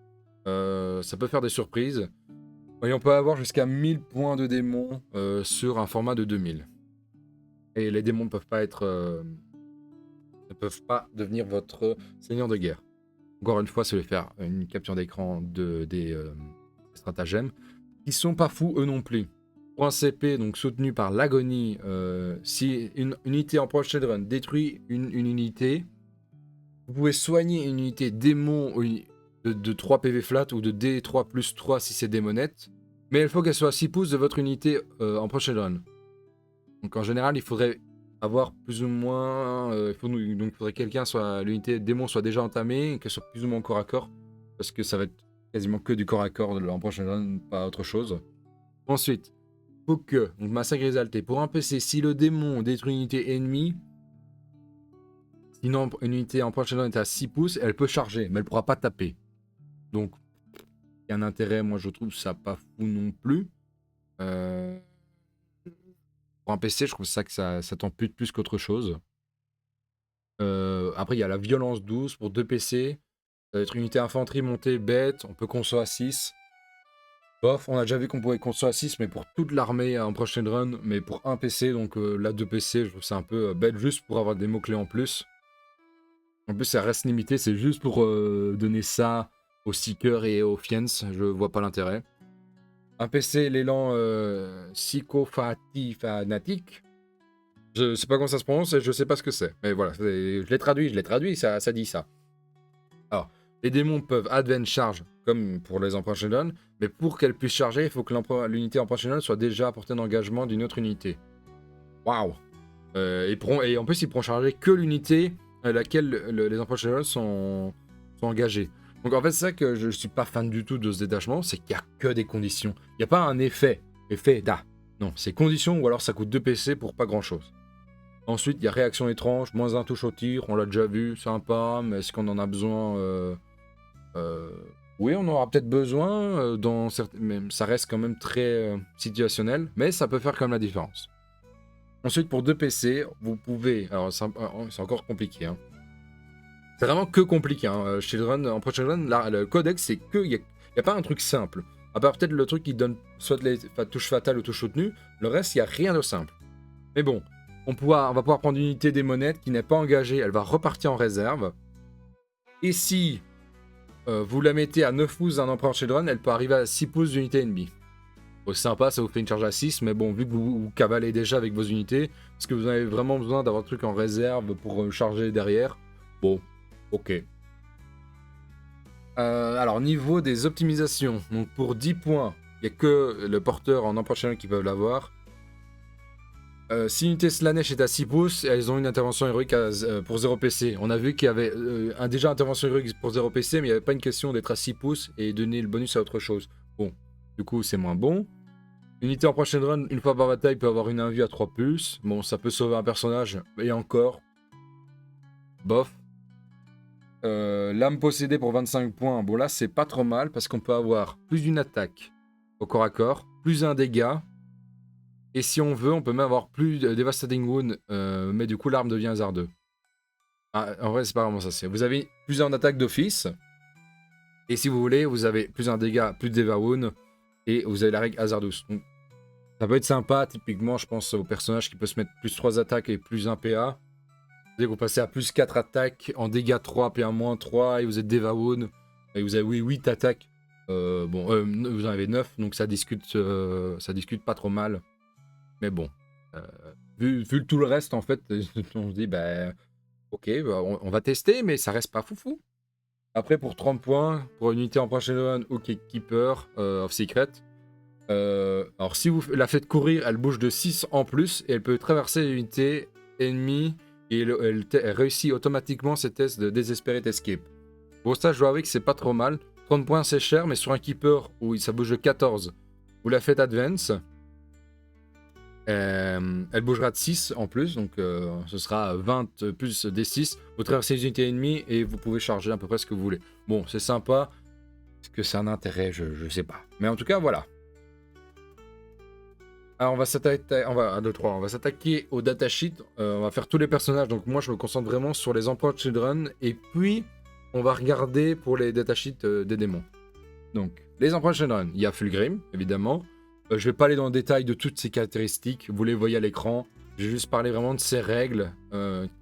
Ça peut faire des surprises. Et on peut avoir jusqu'à 1000 points de démons sur un format de 2000. Et les démons ne peuvent pas devenir votre seigneur de guerre. Encore une fois, ça va faire une capture d'écran des stratagèmes qui sont pas fous eux non plus. Pour un CP donc soutenu par l'agonie, si une unité en Proche Run détruit une unité, vous pouvez soigner une unité démon de 3 PV flat ou de D3 plus 3 si c'est démonette, mais il faut qu'elle soit à 6 pouces de votre unité en Proche Run. Donc en général, il faudrait avoir plus ou moins, il faudrait que quelqu'un soit, l'unité démon soit déjà entamée et qu'elle soit plus ou moins corps à corps, parce que ça va être quasiment que du corps à corps en Proche Run, pas autre chose. Ensuite, faut que, donc massacre exalté, pour un PC, si le démon détruit une unité ennemie, sinon une unité en prochaine est à 6 pouces, elle peut charger, mais elle pourra pas taper. Donc, il y a un intérêt, moi je trouve ça pas fou non plus. Pour un PC, je trouve ça que ça t'ampute plus qu'autre chose. Après, il y a la violence 12 pour 2 PC. Ça va être une unité infanterie montée bête, on peut conso à 6. Bof, on a déjà vu qu'on pouvait conso à 6, mais pour toute l'armée en prochaine run, mais pour un PC, donc là 2 PC, je trouve ça un peu bête juste pour avoir des mots-clés en plus. En plus, ça reste limité, c'est juste pour donner ça aux Seekers et aux Fiends, je vois pas l'intérêt. Un PC, l'élan psychofatifanatique. Je sais pas comment ça se prononce et je sais pas ce que c'est. Mais voilà, je l'ai traduit, ça dit ça. Alors, les démons peuvent advance charge, comme pour les empereurs Sheldon, mais pour qu'elles puissent charger, il faut que l'unité empereur Sheldon soit déjà à portée d'engagement d'une autre unité. Waouh! Et en plus, ils pourront charger que l'unité à laquelle les empereurs Sheldon sont engagés. Donc en fait, c'est ça que je suis pas fan du tout de ce détachement, c'est qu'il y a que des conditions. Il n'y a pas un effet da. Non, c'est conditions ou alors ça coûte 2 PC pour pas grand chose. Ensuite, il y a réaction étrange, moins 1 touche au tir, on l'a déjà vu, sympa, mais est-ce qu'on en a besoin Oui, on aura peut-être besoin, mais ça reste quand même très situationnel, mais ça peut faire quand même la différence. Ensuite, pour 2 PC, vous pouvez... Alors, c'est encore compliqué, hein. C'est vraiment que compliqué, hein. Children, en Pro Children, là, le codex, c'est que... Il n'y a pas un truc simple. À part peut-être le truc qui donne soit les touches fatales ou touches soutenues, le reste, il n'y a rien de simple. Mais bon, on va pouvoir prendre une unité des monettes qui n'est pas engagée, elle va repartir en réserve. Et si vous la mettez à 9 pouces d'un Emperor Children, elle peut arriver à 6 pouces d'unité ennemie. Bon, sympa, ça vous fait une charge à 6, mais bon, vu que vous cavalez déjà avec vos unités, est-ce que vous avez vraiment besoin d'avoir un truc en réserve pour charger derrière? Bon, ok. Alors, niveau des optimisations, donc pour 10 points, il n'y a que le porteur en Emperor Children qui peuvent l'avoir. Si l'unité Slanesh est à 6 pouces, elles ont une intervention héroïque pour 0 PC. On a vu qu'il y avait déjà intervention héroïque pour 0 PC, mais il n'y avait pas une question d'être à 6 pouces et donner le bonus à autre chose. Bon, du coup, c'est moins bon. Unité en prochaine run, une fois par bataille, peut avoir une invue à 3+. Bon, ça peut sauver un personnage, et encore. Bof. L'âme possédée pour 25 points. Bon, là, c'est pas trop mal, parce qu'on peut avoir plus d'une attaque au corps à corps, plus un dégât. Et si on veut, on peut même avoir plus de Devastating Wound, mais du coup, l'arme devient hasardeux. Ah, en vrai, c'est pas vraiment ça. Vous avez plus un attaque d'office. Et si vous voulez, vous avez plus un dégât, plus de Deva Wound. Et vous avez la règle Hazardous. Donc, ça peut être sympa, typiquement, je pense au personnage qui peut se mettre plus 3 attaques et plus 1 PA. Dès que vous passez à plus 4 attaques, en dégâts 3, PA-3, et vous êtes Deva Wound. Et vous avez 8 attaques. Vous en avez 9, donc ça discute pas trop mal. Mais bon, vu tout le reste, en fait, on se dit, bah, ok, on va tester, mais ça reste pas foufou. Après, pour 30 points, pour une unité en prochaine run ou Keeper of Secret, alors si vous la faites courir, elle bouge de 6 en plus et elle peut traverser l'unité ennemie et elle réussit automatiquement ses tests de Desperate Escape. Bon, ça, je dois avouer que c'est pas trop mal. 30 points, c'est cher, mais sur un Keeper où ça bouge de 14, vous la faites Advance. Elle bougera de 6 en plus, donc ce sera 20 plus D6. Vous traversez les unités ennemies et vous pouvez charger à peu près ce que vous voulez. Bon, c'est sympa. Est-ce que c'est un intérêt? Je sais pas. Mais en tout cas, voilà. Alors, on va s'attaquer au datasheet. On va faire tous les personnages. Donc, moi, je me concentre vraiment sur les emplois de Children. Et puis, on va regarder pour les datasheets des démons. Donc, les emplois de Children. Il y a Fulgrim, évidemment. Je vais pas aller dans le détail de toutes ses caractéristiques, vous les voyez à l'écran. Je vais juste parler vraiment de ces règles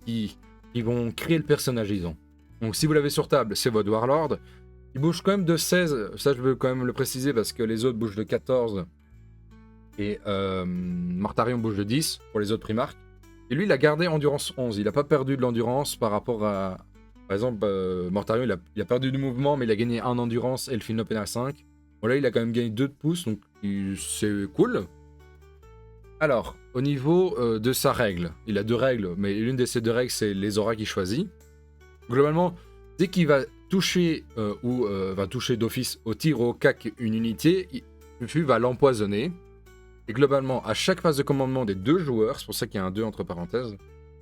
qui vont créer le personnage, disons. Donc si vous l'avez sur table, c'est votre Warlord. Il bouge quand même de 16, ça je veux quand même le préciser parce que les autres bougent de 14. Et Mortarion bouge de 10 pour les autres Primarques. Et lui, il a gardé Endurance 11, il n'a pas perdu de l'Endurance par rapport à... Par exemple, Mortarion, il a perdu du mouvement, mais il a gagné 1 Endurance et le Film Open à 5. Bon là, il a quand même gagné 2 de pouces, donc c'est cool. Alors, au niveau de sa règle, il a 2 règles, mais l'une de ces 2 règles, c'est les auras qu'il choisit. Globalement, dès qu'il va toucher va toucher d'office au tir ou au cac une unité, Fufu va l'empoisonner. Et globalement, à chaque phase de commandement des 2 joueurs, c'est pour ça qu'il y a un 2 entre parenthèses,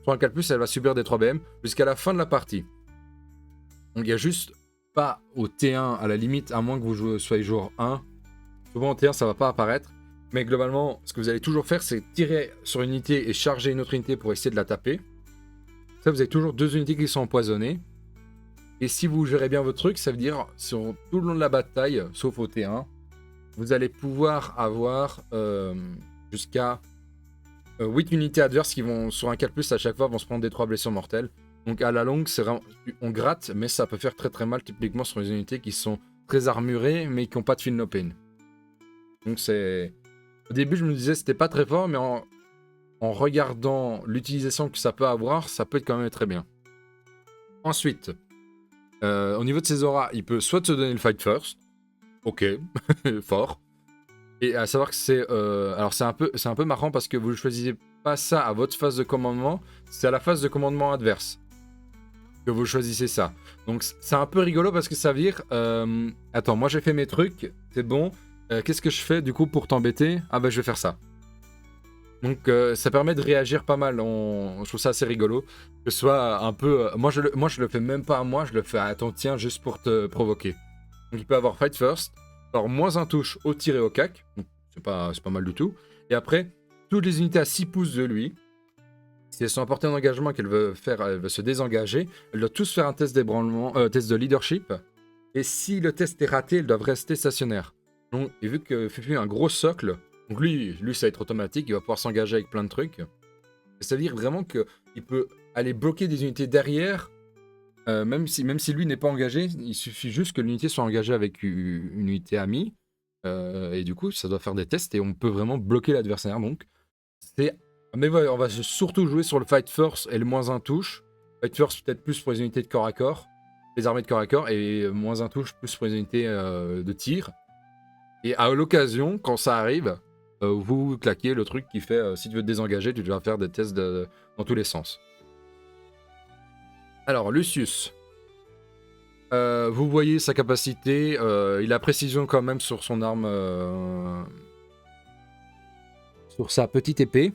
sur un 4+, elle va subir des 3 BM jusqu'à la fin de la partie. Donc il y a juste pas au T1 à la limite, à moins que vous soyez joueur 1. Souvent en T1 ça va pas apparaître. Mais globalement, ce que vous allez toujours faire, c'est tirer sur une unité et charger une autre unité pour essayer de la taper. Ça, vous avez toujours 2 unités qui sont empoisonnées. Et si vous gérez bien votre truc, ça veut dire sur tout le long de la bataille, sauf au T1, vous allez pouvoir avoir jusqu'à 8 unités adverses qui vont, sur un 4+, à chaque fois, vont se prendre des 3 blessures mortelles. Donc à la longue, c'est vraiment... on gratte, mais ça peut faire très très mal, typiquement sur les unités qui sont très armurées, mais qui n'ont pas de Feel No Pain. Donc c'est... Au début, je me disais c'était pas très fort, mais en regardant l'utilisation que ça peut avoir, ça peut être quand même très bien. Ensuite, au niveau de ses auras, il peut soit se donner le Fight First, ok, fort. Et à savoir que c'est... alors c'est un peu marrant parce que vous ne choisissez pas ça à votre phase de commandement, c'est à la phase de commandement adverse que vous choisissez ça. Donc c'est un peu rigolo parce que ça veut dire... attends, moi j'ai fait mes trucs, c'est bon. Qu'est-ce que je fais du coup pour t'embêter? Ah bah je vais faire ça. Donc ça permet de réagir pas mal. Je trouve ça assez rigolo. Que ce soit un peu... moi je le fais même pas à moi, je le fais à ton tien juste pour te provoquer. Donc il peut avoir Fight First. Alors moins un touche au tir et au cac. C'est pas mal du tout. Et après, toutes les unités à 6 pouces de lui, si elles sont à portée d'engagement et qu'elles veulent se désengager, elles doivent tous faire un test d'ébranlement, test de leadership. Et si le test est raté, elles doivent rester stationnaires. Donc, et vu que Fufu a un gros socle, donc lui ça va être automatique, il va pouvoir s'engager avec plein de trucs. Ça veut dire vraiment qu'il peut aller bloquer des unités derrière, même si lui n'est pas engagé, il suffit juste que l'unité soit engagée avec une unité amie. Et du coup, ça doit faire des tests et on peut vraiment bloquer l'adversaire. Donc, c'est... Mais ouais, on va surtout jouer sur le Fight First et le moins un touche. Fight First peut-être plus pour les unités de corps à corps, les armées de corps à corps, et moins un touche plus pour les unités de tir. Et à l'occasion, quand ça arrive, vous claquez le truc qui fait si tu veux te désengager, tu dois faire des tests dans tous les sens. Alors, Lucius. Vous voyez sa capacité, il a précision quand même sur son arme, sur sa petite épée.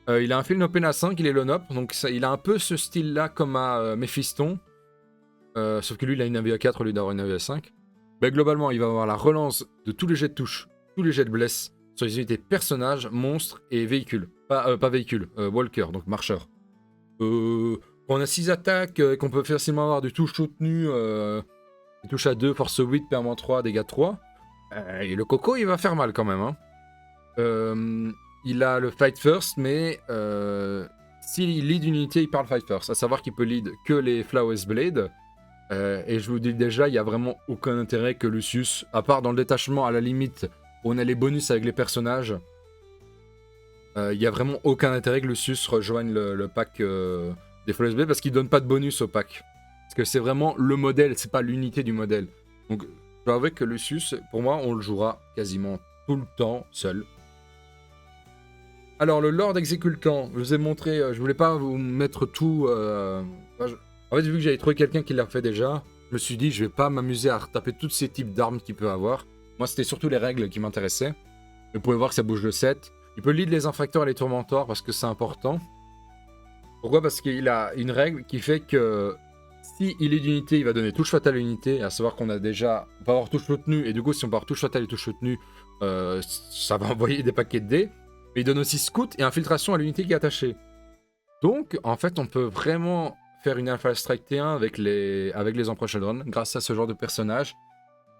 Il a un field open à 5, il est lone up, donc il a un peu ce style-là comme à Mephiston. Sauf que lui, il a une AV à 4 au lieu d'avoir une AV à 5. Mais globalement, il va avoir la relance de tous les jets de touche, tous les jets de bless sur les unités personnages, monstres et véhicules. Pas véhicules, walker, donc marcheur. On a 6 attaques, qu'on peut facilement avoir du touche soutenu, touche à 2, force 8, permanent 3, dégâts 3. Et le coco, il va faire mal quand même. Hein. Il a le fight first, mais s'il lead une unité, il parle fight first. À savoir qu'il peut lead que les Flawless Blade. Et je vous dis déjà, il n'y a vraiment aucun intérêt que Lucius, à part dans le détachement, à la limite, où on a les bonus avec les personnages, il n'y a vraiment aucun intérêt que Lucius rejoigne le pack des Flawless Blade, parce qu'il donne pas de bonus au pack. Parce que c'est vraiment le modèle, c'est pas l'unité du modèle. Donc, je dois avouer que Lucius, pour moi, on le jouera quasiment tout le temps seul. Alors, le Lord Exécutant, je vous ai montré, je voulais pas vous mettre tout... En fait, vu que j'avais trouvé quelqu'un qui l'a fait déjà, je me suis dit, je vais pas m'amuser à retaper tous ces types d'armes qu'il peut avoir. Moi, c'était surtout les règles qui m'intéressaient. Vous pouvez voir que ça bouge de 7. Il peut lead les infracteurs et les tourmentors parce que c'est important. Pourquoi? Parce qu'il a une règle qui fait que si il est d'unité, il va donner touche fatale à l'unité, à savoir qu'on a déjà... On peut avoir touche soutenue, et du coup, si on peut avoir touche fatale et touche soutenue, ça va envoyer des paquets de dés. Mais il donne aussi scout et infiltration à l'unité qui est attachée. Donc, en fait, on peut vraiment faire une Alpha Strike T1 avec les Emperor Children grâce à ce genre de personnage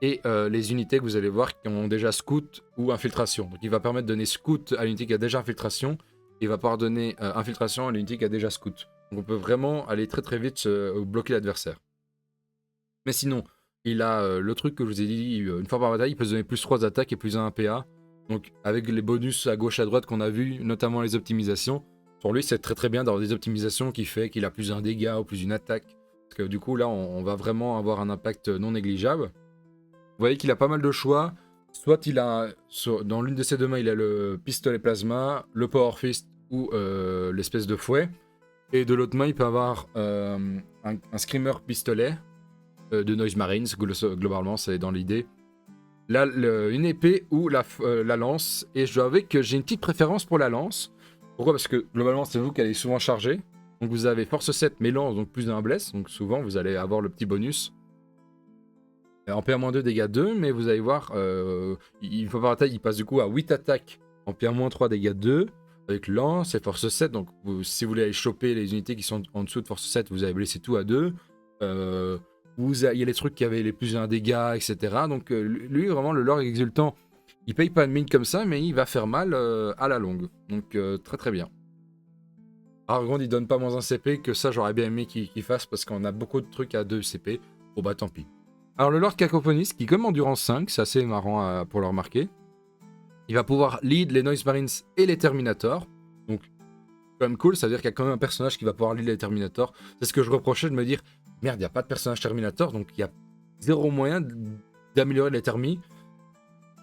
et les unités que vous allez voir qui ont déjà scout ou infiltration. Donc, il va permettre de donner scout à l'unité qui a déjà infiltration. Et il va pouvoir donner infiltration à l'unité qui a déjà scout. Donc, on peut vraiment aller très très vite bloquer l'adversaire. Mais sinon, il a le truc que je vous ai dit, une fois par bataille, il peut se donner plus 3 attaques et plus 1 PA. Donc, avec les bonus à gauche à droite qu'on a vu, notamment les optimisations, pour lui, c'est très très bien d'avoir des optimisations qui fait qu'il a plus un dégât ou plus une attaque. Parce que du coup, là, on va vraiment avoir un impact non négligeable. Vous voyez qu'il a pas mal de choix. Soit il a, dans l'une de ses deux mains, il a le pistolet plasma, le power fist ou l'espèce de fouet. Et de l'autre main, il peut avoir un screamer pistolet de Noise Marines. Globalement, c'est dans l'idée. Là, une épée ou la lance. Et je dois avouer que j'ai une petite préférence pour la lance. Pourquoi? Parce que globalement, c'est vous qu'elle est souvent chargée. Donc vous avez force 7, mais lance, donc plus d'un bless. Donc souvent, vous allez avoir le petit bonus. En PA-2, dégâts 2, mais vous allez voir, une fois par attaque, il passe du coup à 8 attaques en PA-3, dégâts 2. Avec lance et force 7. Donc si vous voulez aller choper les unités qui sont en dessous de force 7, vous allez blesser tout à 2. Il y a les trucs qui avaient les plus d'un dégât, etc. Donc lui, vraiment, le Lord Exultant, il paye pas de mine comme ça, mais il va faire mal à la longue. Donc très très bien. Argond, il donne pas moins un CP, que ça j'aurais bien aimé qu'il fasse, parce qu'on a beaucoup de trucs à 2 CP. Bon bah tant pis. Alors le Lord Cacophoniste, qui comme Endurance 5, c'est assez marrant pour le remarquer, il va pouvoir lead les Noise Marines et les Terminators. Donc quand même cool, ça veut dire qu'il y a quand même un personnage qui va pouvoir lead les Terminators. C'est ce que je reprochais de me dire, merde, il n'y a pas de personnage Terminator, donc il y a zéro moyen d'améliorer les Termis.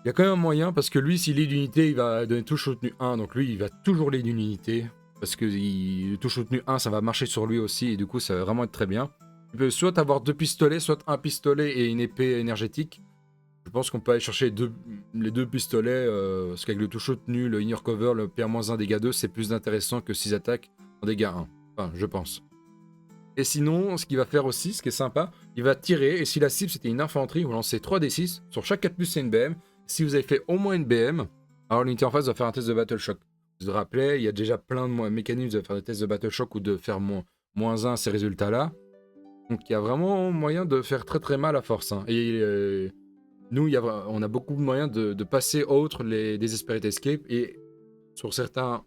Il y a quand même un moyen, parce que lui, s'il lead une unité, il va donner touche soutenue 1, donc lui, il va toujours lead une unité, parce que touche soutenue 1, ça va marcher sur lui aussi, et du coup, ça va vraiment être très bien. Il peut soit avoir 2 pistolets, soit un pistolet et une épée énergétique. Je pense qu'on peut aller chercher les 2 pistolets, parce qu'avec le touche soutenu, le inner cover, le PR-1 dégâts 2, c'est plus intéressant que 6 attaques en dégâts 1. Enfin, je pense. Et sinon, ce qu'il va faire aussi, ce qui est sympa, il va tirer, et si la cible c'était une infanterie, vous lancez 3d6, sur chaque 4+, c'est une BM. Si vous avez fait au moins une BM, alors l'unité en face va faire un test de Battle Shock. Vous vous rappelez, il y a déjà plein de mécanismes de faire des tests de Battle Shock ou de faire moins 1 à ces résultats-là. Donc il y a vraiment moyen de faire très très mal à force. Hein. Et nous, on a beaucoup de moyens de passer outre les Desperate Escape, et sur certains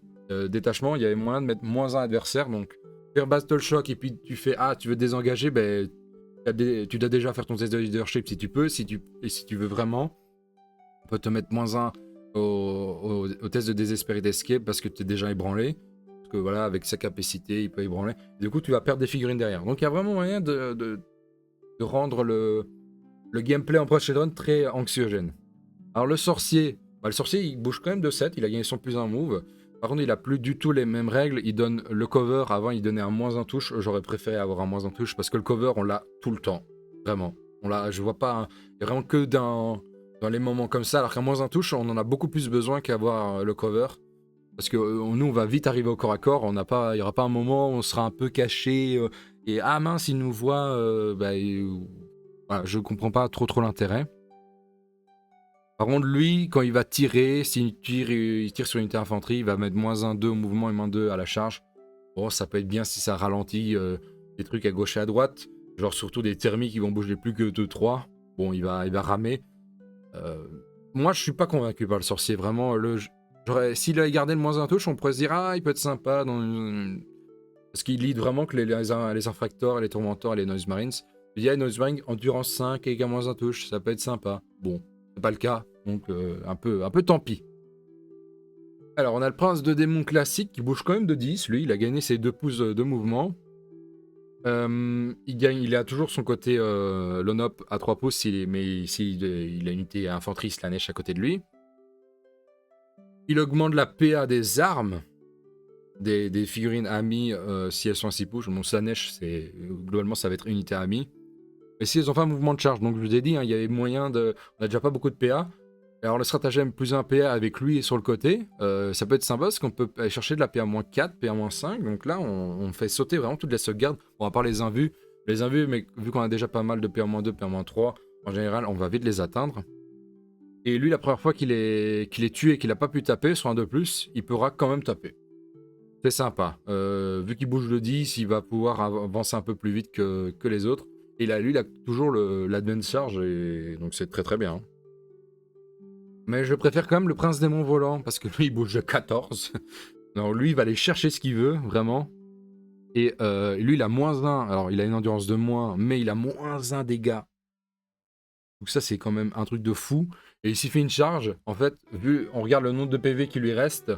détachements, il y avait moyen de mettre moins 1 adversaire, donc faire Battle Shock et puis tu fais tu veux désengager, ben tu dois déjà faire ton test de leadership si tu peux, et si tu veux vraiment, on peut te mettre moins 1 au test de Desperate Escape parce que tu es déjà ébranlé. Parce que voilà, avec sa capacité, il peut ébranler. Et du coup, tu vas perdre des figurines derrière. Donc il y a vraiment moyen de rendre le gameplay en Emperor Children très anxiogène. Alors le sorcier, il bouge quand même de 7, il a gagné son plus 1 move. Par contre, il a plus du tout les mêmes règles. Il donne le cover. Avant, il donnait un moins 1 touche. J'aurais préféré avoir un moins 1 touche parce que le cover, on l'a tout le temps. Vraiment. Je vois pas, il y a vraiment que dans les moments comme ça, alors qu'à moins un touche, on en a beaucoup plus besoin qu'avoir le cover. Parce que nous, on va vite arriver au corps à corps, il n'y aura pas un moment où on sera un peu caché, et ah mince, il nous voit, voilà, je comprends pas trop l'intérêt. Par contre, lui, quand il va tirer, s'il tire, il tire sur une unité infanterie, il va mettre -1, 2 au mouvement et -2 à la charge. Bon, ça peut être bien si ça ralentit des trucs à gauche et à droite. Genre surtout des thermiques qui vont bouger plus que 2-3. Bon, il va ramer. Euh, Moi, je suis pas convaincu par le sorcier. Vraiment, s'il avait gardé le -1 touche, on pourrait se dire, ah, il peut être sympa. Parce qu'il lead vraiment que les infractors, les tourmentors et les noise marines. Il y a noise marine endurance 5 et -1 touche, ça peut être sympa. Bon, c'est pas le cas, donc un peu tant pis. Alors, on a le prince de démon classique qui bouge quand même de 10. Lui, il a gagné ses 2 pouces de mouvement. Il a toujours son côté Lonop à 3 pouces, mais s'il il a une unité infanterie Slanesh à côté de lui. Il augmente la PA des armes, des figurines amies si elles sont à 6 pouces. Mon Slanesh, globalement, ça va être unité amie. Mais si elles ont pas un mouvement de charge, donc je vous ai dit, hein, il y avait moyen de. On a déjà pas beaucoup de PA. Alors le stratagème +1 PA avec lui et sur le côté, ça peut être sympa parce qu'on peut aller chercher de la PA-4, PA-5. Donc là, on fait sauter vraiment toutes les sauvegardes. Bon, à part les invus. Les invus, mais vu qu'on a déjà pas mal de PA-2, PA-3, en général, on va vite les atteindre. Et lui, la première fois qu'il est tué et qu'il a pas pu taper sur un de plus, il pourra quand même taper. C'est sympa. Vu qu'il bouge le 10, il va pouvoir avancer un peu plus vite que les autres. Et là, lui, il a toujours l'advance charge, et donc c'est très bien. Hein. Mais je préfère quand même le prince démon volant, parce que lui, il bouge de 14. Non, lui, il va aller chercher ce qu'il veut, vraiment. Et lui, il a -1. Alors, il a une endurance de moins, mais il a -1 dégâts. Donc ça, c'est quand même un truc de fou. Et s'il fait une charge, en fait, on regarde le nombre de PV qui lui reste,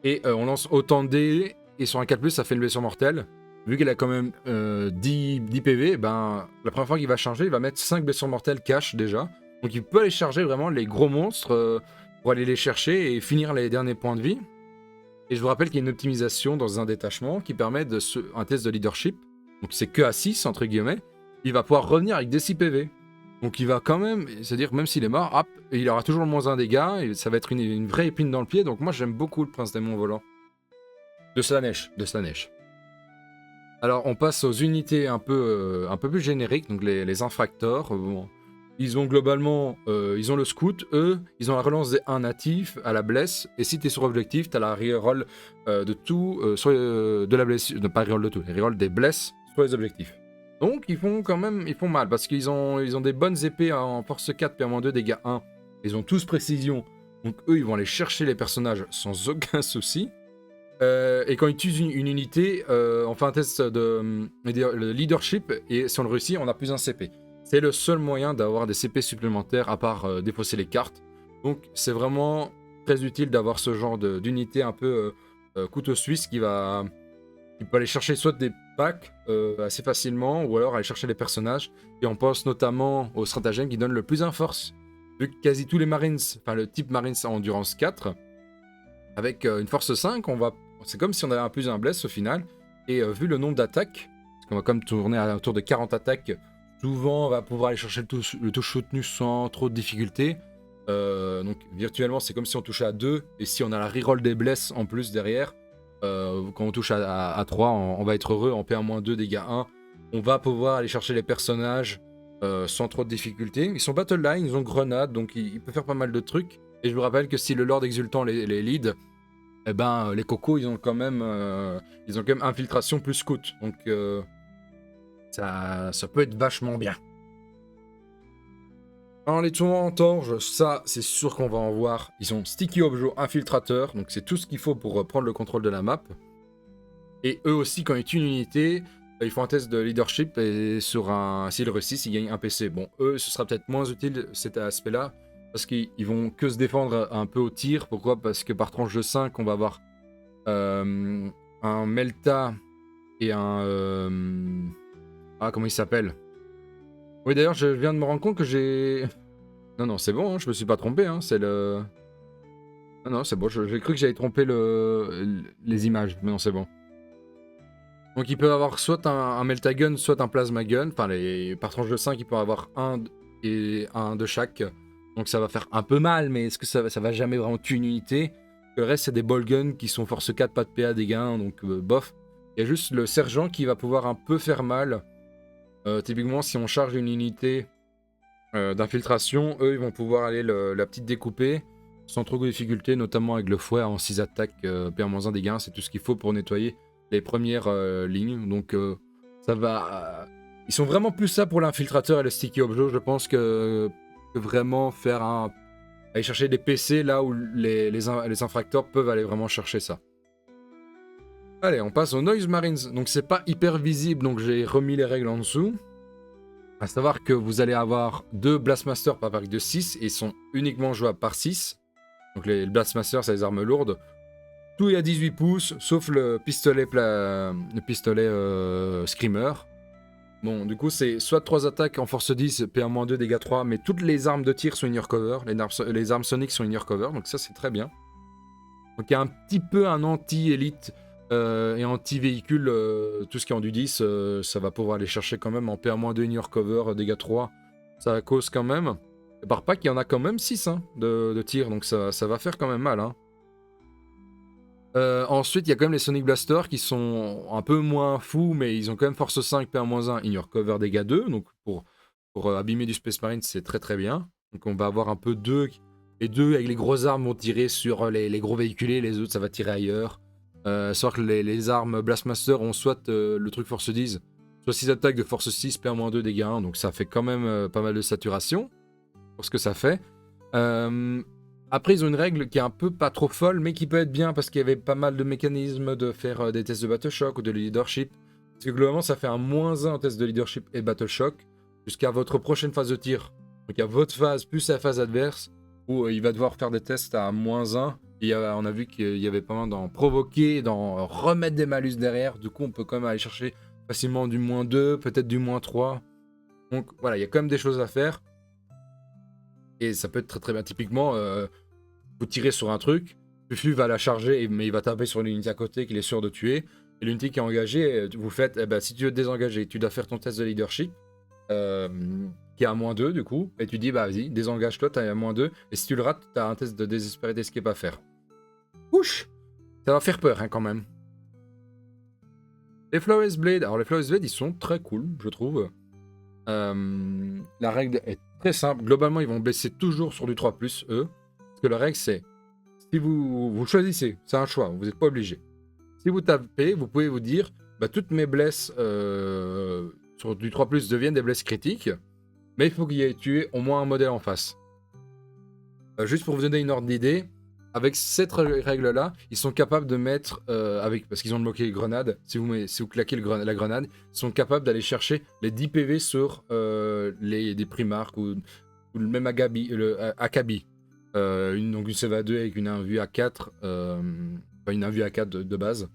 et on lance autant de dés, et sur un 4+, ça fait une blessure mortelle. Vu qu'il a quand même 10 PV, ben, la première fois qu'il va charger, il va mettre 5 blessures mortelles cash déjà. Donc il peut aller charger vraiment les gros monstres pour aller les chercher et finir les derniers points de vie. Et je vous rappelle qu'il y a une optimisation dans un détachement qui permet un test de leadership. Donc c'est que à 6, entre guillemets. Il va pouvoir revenir avec des 6 PV. Donc il va quand même, c'est-à-dire même s'il est mort, hop, il aura toujours le -1 dégâts. Et ça va être une vraie épine dans le pied. Donc moi j'aime beaucoup le prince démon volant. De Slanesh. Alors on passe aux unités un peu plus génériques, donc les infractors. Bon, ils ont globalement, ils ont le scout, eux, ils ont la relance des 1 natif à la blesse, et si tu es sur objectif, tu as la reroll de tout, de la blessure, pas reroll de tout, les reroll des blesses sur les objectifs. Donc ils font mal, parce qu'ils ont des bonnes épées en force 4, PA-2, dégâts 1, ils ont tous précision, donc eux ils vont aller chercher les personnages sans aucun souci. Et quand ils tuent une unité, on fait un test de leadership, et si on le réussit, on a plus un CP. C'est le seul moyen d'avoir des CP supplémentaires, à part défausser les cartes. Donc c'est vraiment très utile d'avoir ce genre d'unité un peu couteau suisse qui peut aller chercher soit des packs assez facilement, ou alors aller chercher les personnages. Et on pense notamment au stratagème qui donne le plus en force. Vu que quasi tous les Marines, enfin le type Marines a endurance 4, avec une force 5, c'est comme si on avait un plus un bless au final. Et vu le nombre d'attaques, parce qu'on va comme tourner à autour de 40 attaques, souvent on va pouvoir aller chercher le touche soutenu sans trop de difficultés. Donc virtuellement c'est comme si on touchait à 2, et si on a la reroll des blesses en plus derrière, quand on touche à 3, on va être heureux, en PA-2, dégâts 1. On va pouvoir aller chercher les personnages sans trop de difficultés. Ils sont battle line, ils ont grenade, donc ils peuvent faire pas mal de trucs. Et je vous rappelle que si le Lord Exultant les lead, eh ben, les cocos, ils ont quand même infiltration plus scout. Donc, ça peut être vachement bien. Alors, les tournois en torche, ça, c'est sûr qu'on va en voir. Ils ont Sticky Objo Infiltrateur, donc c'est tout ce qu'il faut pour prendre le contrôle de la map. Et eux aussi, quand ils tuent une unité, ils font un test de leadership, et s'ils réussissent, ils gagnent un PC. Bon, eux, ce sera peut-être moins utile cet aspect-là, parce qu'ils vont que se défendre un peu au tir. Pourquoi? Parce que par tranche de 5, on va avoir un Melta et un... Ah, comment il s'appelle? Oui, d'ailleurs, je viens de me rendre compte que j'ai... Non, c'est bon, hein, je me suis pas trompé, hein, c'est le... Non, c'est bon, j'ai cru que j'avais trompé les images, mais non, c'est bon. Donc ils peuvent avoir soit un Meltagun, soit un Plasma Gun. Enfin, par tranche de 5, ils peuvent avoir un et un de chaque. Donc ça va faire un peu mal, mais est-ce que ça va jamais vraiment tuer une unité? Le reste, c'est des Ball Guns qui sont force 4, pas de PA, dégâts 1, donc bof. Il y a juste le Sergent qui va pouvoir un peu faire mal. Typiquement, si on charge une unité d'infiltration, eux, ils vont pouvoir aller la petite découper sans trop de difficulté, notamment avec le fouet en 6 attaques, PA-1 dégâts 1, c'est tout ce qu'il faut pour nettoyer les premières lignes. Donc ça va... Ils sont vraiment plus ça pour l'infiltrateur et le sticky objo, je pense que vraiment faire aller chercher des PC là où les infracteurs peuvent aller vraiment chercher ça. Allez, on passe aux Noise Marines. Donc c'est pas hyper visible, donc j'ai remis les règles en dessous. À savoir que vous allez avoir 2 Blastmaster par vague de 6 et ils sont uniquement jouables par 6. Donc les Blastmaster, c'est les armes lourdes. Tout est à 18 pouces, sauf le pistolet, Screamer. Bon, du coup, c'est soit 3 attaques en force 10, PA-2, dégâts 3, mais toutes les armes de tir sont in your cover. Les armes soniques sont in your cover, donc ça, c'est très bien. Donc il y a un petit peu un anti-élite et anti-véhicule, tout ce qui est en du 10, ça va pouvoir aller chercher quand même en PA-2 in your cover, dégâts 3. Ça cause quand même. Et par pack, il y en a quand même 6 hein, de tir, donc ça va faire quand même mal. Hein. Ensuite, il y a quand même les Sonic Blaster qui sont un peu moins fous, mais ils ont quand même force 5, PA-1, in your cover, dégâts 2. Donc pour abîmer du Space Marine, c'est très très bien. Donc on va avoir un peu 2. Les 2 avec les grosses armes vont tirer sur les gros véhiculés, les autres ça va tirer ailleurs. Soit que les armes Blastmaster ont soit le truc force 10, soit 6 attaques de force 6, PA-2, dégâts 1. Donc ça fait quand même pas mal de saturation pour ce que ça fait. Après, ils ont une règle qui est un peu pas trop folle, mais qui peut être bien parce qu'il y avait pas mal de mécanismes de faire des tests de Battle Shock ou de leadership. Parce que globalement, ça fait un -1 en test de leadership et Battle Shock jusqu'à votre prochaine phase de tir. Donc il y a votre phase plus la phase adverse où il va devoir faire des tests à -1. Et on a vu qu'il y avait pas mal d'en provoquer, d'en remettre des malus derrière. Du coup, on peut quand même aller chercher facilement du -2, peut-être du -3. Donc voilà, il y a quand même des choses à faire. Et ça peut être très très bien. Typiquement, vous tirez sur un truc, Fufu va la charger, mais il va taper sur l'unité à côté qu'il est sûr de tuer. Et l'unité qui est engagée, vous faites, si tu veux te désengager, tu dois faire ton test de leadership, qui est à -2 du coup. Et tu dis, bah vas-y, désengage-toi, t'as à -2. Et si tu le rates, t'as un test de désespéré d'escape à faire. Ouch! Ça va faire peur hein, quand même. Les Flawless Blade, alors les Flawless Blade, ils sont très cool, je trouve. La règle est très simple. Globalement, ils vont blesser toujours sur du 3+, eux. Parce que la règle, c'est si vous choisissez, c'est un choix, vous n'êtes pas obligé. Si vous tapez, vous pouvez vous dire toutes mes blesses sur du 3+, deviennent des blesses critiques, mais il faut qu'il y ait tué au moins un modèle en face. Juste pour vous donner une ordre d'idée, avec cette règle-là, ils sont capables de mettre, parce qu'ils ont bloqué les grenades, si vous claquez la grenade, ils sont capables d'aller chercher les 10 PV sur des Primarques ou le même Akabi. Donc une CV2 avec une invue A4, une invue A4 de base.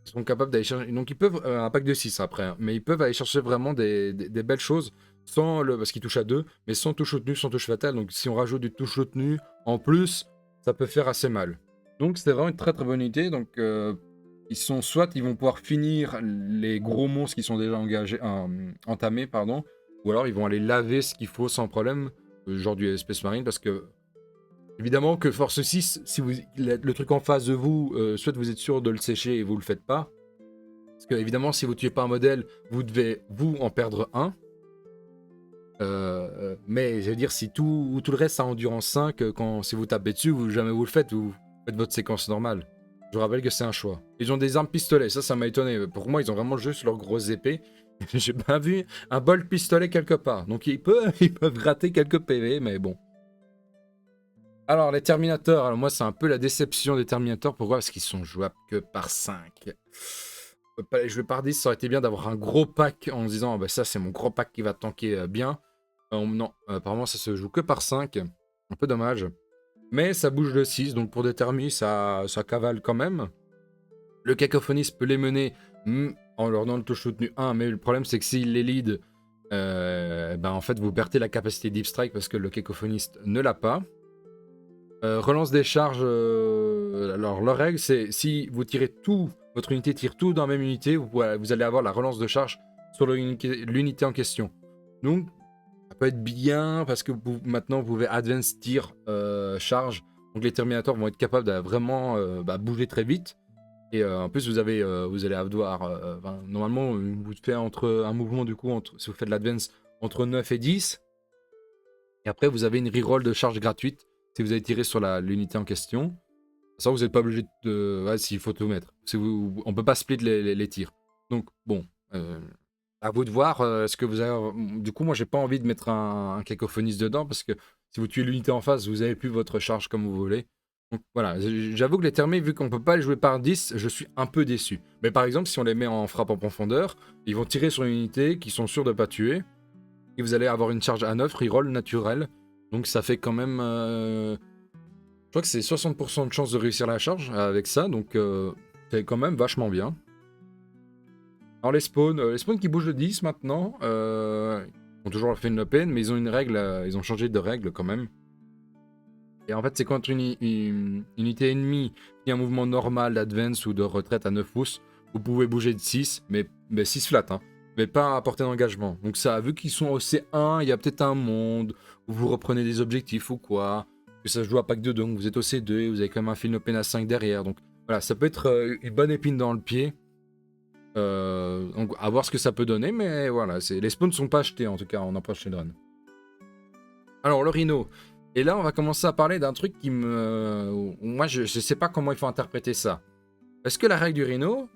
Ils sont capables d'aller chercher. Donc ils peuvent, un pack de 6 après, hein, mais ils peuvent aller chercher vraiment des belles choses parce qu'ils touchent à 2, mais sans touche soutenue, sans touche fatale. Donc si on rajoute du touche soutenue en plus, ça peut faire assez mal. Donc c'était vraiment une très très bonne idée. Donc ils vont pouvoir finir les gros monstres qui sont déjà entamés, pardon, ou alors ils vont aller laver ce qu'il faut sans problème, genre du Space Marine, parce que évidemment que Force 6, si le truc en face de vous, soit vous êtes sûr de le sécher et vous le faites pas. Parce que évidemment, si vous tuez pas un modèle, vous devez en perdre un. Mais je veux dire, si tout le reste ça endurance 5, si vous tapez dessus, jamais vous le faites, vous faites votre séquence normale. Je vous rappelle que c'est un choix. Ils ont des armes pistolets, ça m'a étonné. Pour moi, ils ont vraiment juste leurs grosses épées. J'ai pas vu un bol pistolet quelque part. Donc ils peuvent gratter quelques PV, mais bon. Alors, les Terminators, alors moi, c'est un peu la déception des Terminators. Pourquoi? Parce qu'ils sont jouables que par 5. Jouer par 10, ça aurait été bien d'avoir un gros pack en se disant, ça, c'est mon gros pack qui va tanker bien. Non, apparemment, ça se joue que par 5. Un peu dommage. Mais ça bouge de 6, donc pour des Termis, ça cavale quand même. Le Cacophoniste peut les mener en leur donnant le touche soutenu 1, mais le problème, c'est que s'il les lead, en fait, vous perdez la capacité Deep Strike parce que le Cacophoniste ne l'a pas. Relance des charges alors leur règle, c'est si vous tirez tout, votre unité tire tout dans la même unité, vous allez avoir la relance de charge sur l'unité en question. Donc, ça peut être bien parce que maintenant, vous pouvez advance tir charge. Donc, les Terminators vont être capables de vraiment bouger très vite. Et en plus, vous allez avoir... normalement, vous faites un mouvement, du coup, si vous faites l'advance, entre 9 et 10. Et après, vous avez une reroll de charge gratuite si vous avez tiré sur l'unité en question. Ça, vous n'êtes pas obligé de... Ouais, s'il faut tout mettre. On peut pas split les tirs. Donc, bon... à vous de voir ce que vous avez. Du coup, moi, j'ai pas envie de mettre un cacophoniste dedans parce que si vous tuez l'unité en face, vous avez plus votre charge comme vous voulez. Donc voilà, j'avoue que les thermés, vu qu'on peut pas les jouer par 10, je suis un peu déçu. Mais par exemple, si on les met en frappe en profondeur, ils vont tirer sur une unité qui sont sûrs de pas tuer. Et vous allez avoir une charge à 9, reroll naturel. Donc ça fait quand même. Je crois que c'est 60% de chance de réussir la charge avec ça. Donc c'est quand même vachement bien. Alors les spawns qui bougent de 10 maintenant, ils ont toujours fait une open, mais ils ont une règle, ils ont changé de règle quand même. Et en fait, c'est quand une unité ennemie qui a un mouvement normal d'advance ou de retraite à 9 pouces, vous pouvez bouger de 6, mais 6 flat, hein, mais pas à portée d'engagement. Donc ça, vu qu'ils sont au C1, il y a peut-être un monde où vous reprenez des objectifs ou quoi, que ça se joue à pack de 2, donc vous êtes au C2 et vous avez quand même un film open à 5 derrière. Donc voilà, ça peut être une bonne épine dans le pied. Donc à voir ce que ça peut donner, mais voilà, les spawns ne sont pas achetés en tout cas en approche run. Alors le Rhino, et là on va commencer à parler d'un truc qui me... Moi je sais pas comment il faut interpréter ça. Parce que la règle du Rhino,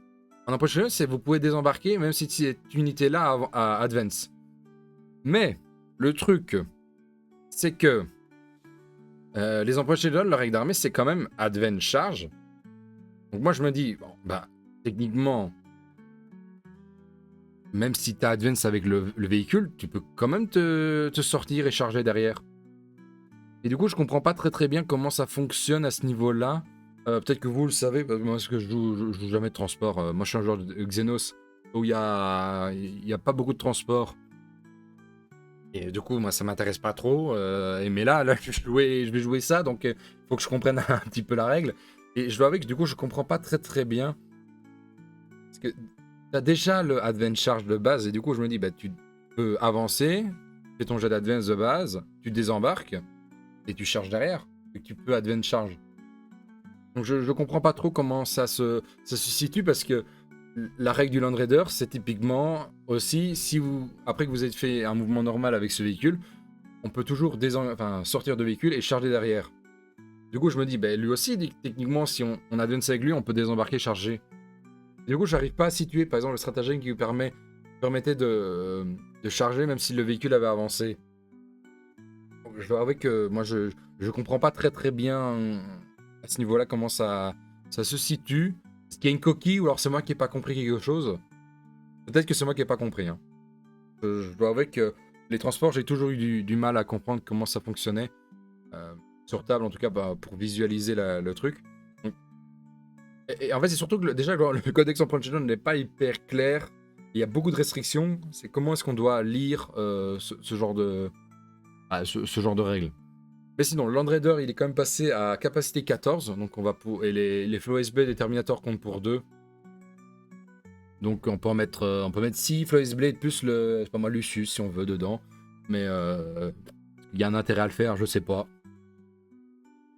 en approche run, c'est vous pouvez désembarquer même si cette unité là à advance. Mais le truc, c'est que les approches run, leur règle d'armée c'est quand même advance charge. Donc moi je me dis, bon bah techniquement... Même si tu as advance avec le véhicule, tu peux quand même te sortir et charger derrière. Et du coup, je comprends pas très bien comment ça fonctionne à ce niveau-là. Peut-être que vous le savez, moi, parce que je joue jamais de transport. Moi, je suis un joueur de Xenos où il y a pas beaucoup de transport. Et du coup, moi, ça m'intéresse pas trop. Mais là, je vais jouer ça, donc il faut que je comprenne un petit peu la règle. Et je dois avouer que du coup, je comprends pas très bien. Parce que t'as déjà le advance charge de base, et du coup, je me dis, bah, tu peux avancer, fais ton jet d'advance de base, tu désembarques, et tu charges derrière, et tu peux advance charge. Donc je comprends pas trop comment ça se situe, parce que la règle du Land Raider, c'est typiquement aussi, si vous, après que vous ayez fait un mouvement normal avec ce véhicule, on peut toujours sortir de véhicule et charger derrière. Du coup, je me dis, bah, lui aussi, techniquement, si on advance avec lui, on peut désembarquer, charger. Et du coup, j'arrive pas à situer, par exemple, le stratagème qui vous permettait de charger, même si le véhicule avait avancé. Donc, je dois avouer que moi, je comprends pas très bien à ce niveau-là comment ça se situe. Est-ce qu'il y a une coquille ou alors c'est moi qui n'ai pas compris quelque chose? Peut-être que c'est moi qui n'ai pas compris. Hein. Je dois avouer que les transports, j'ai toujours eu du mal à comprendre comment ça fonctionnait. Sur table, en tout cas, pour visualiser le truc. Donc, et en fait, c'est surtout que déjà, le codex en Punch n'est pas hyper clair. Il y a beaucoup de restrictions. C'est comment est-ce qu'on doit lire ce genre de règles. Mais sinon, le Land Raider, il est quand même passé à capacité 14. Donc et les Flow SB des Terminators comptent pour 2. Donc on peut mettre 6 Flow SB plus c'est pas mal Lucius si on veut dedans. Mais il y a un intérêt à le faire, je sais pas.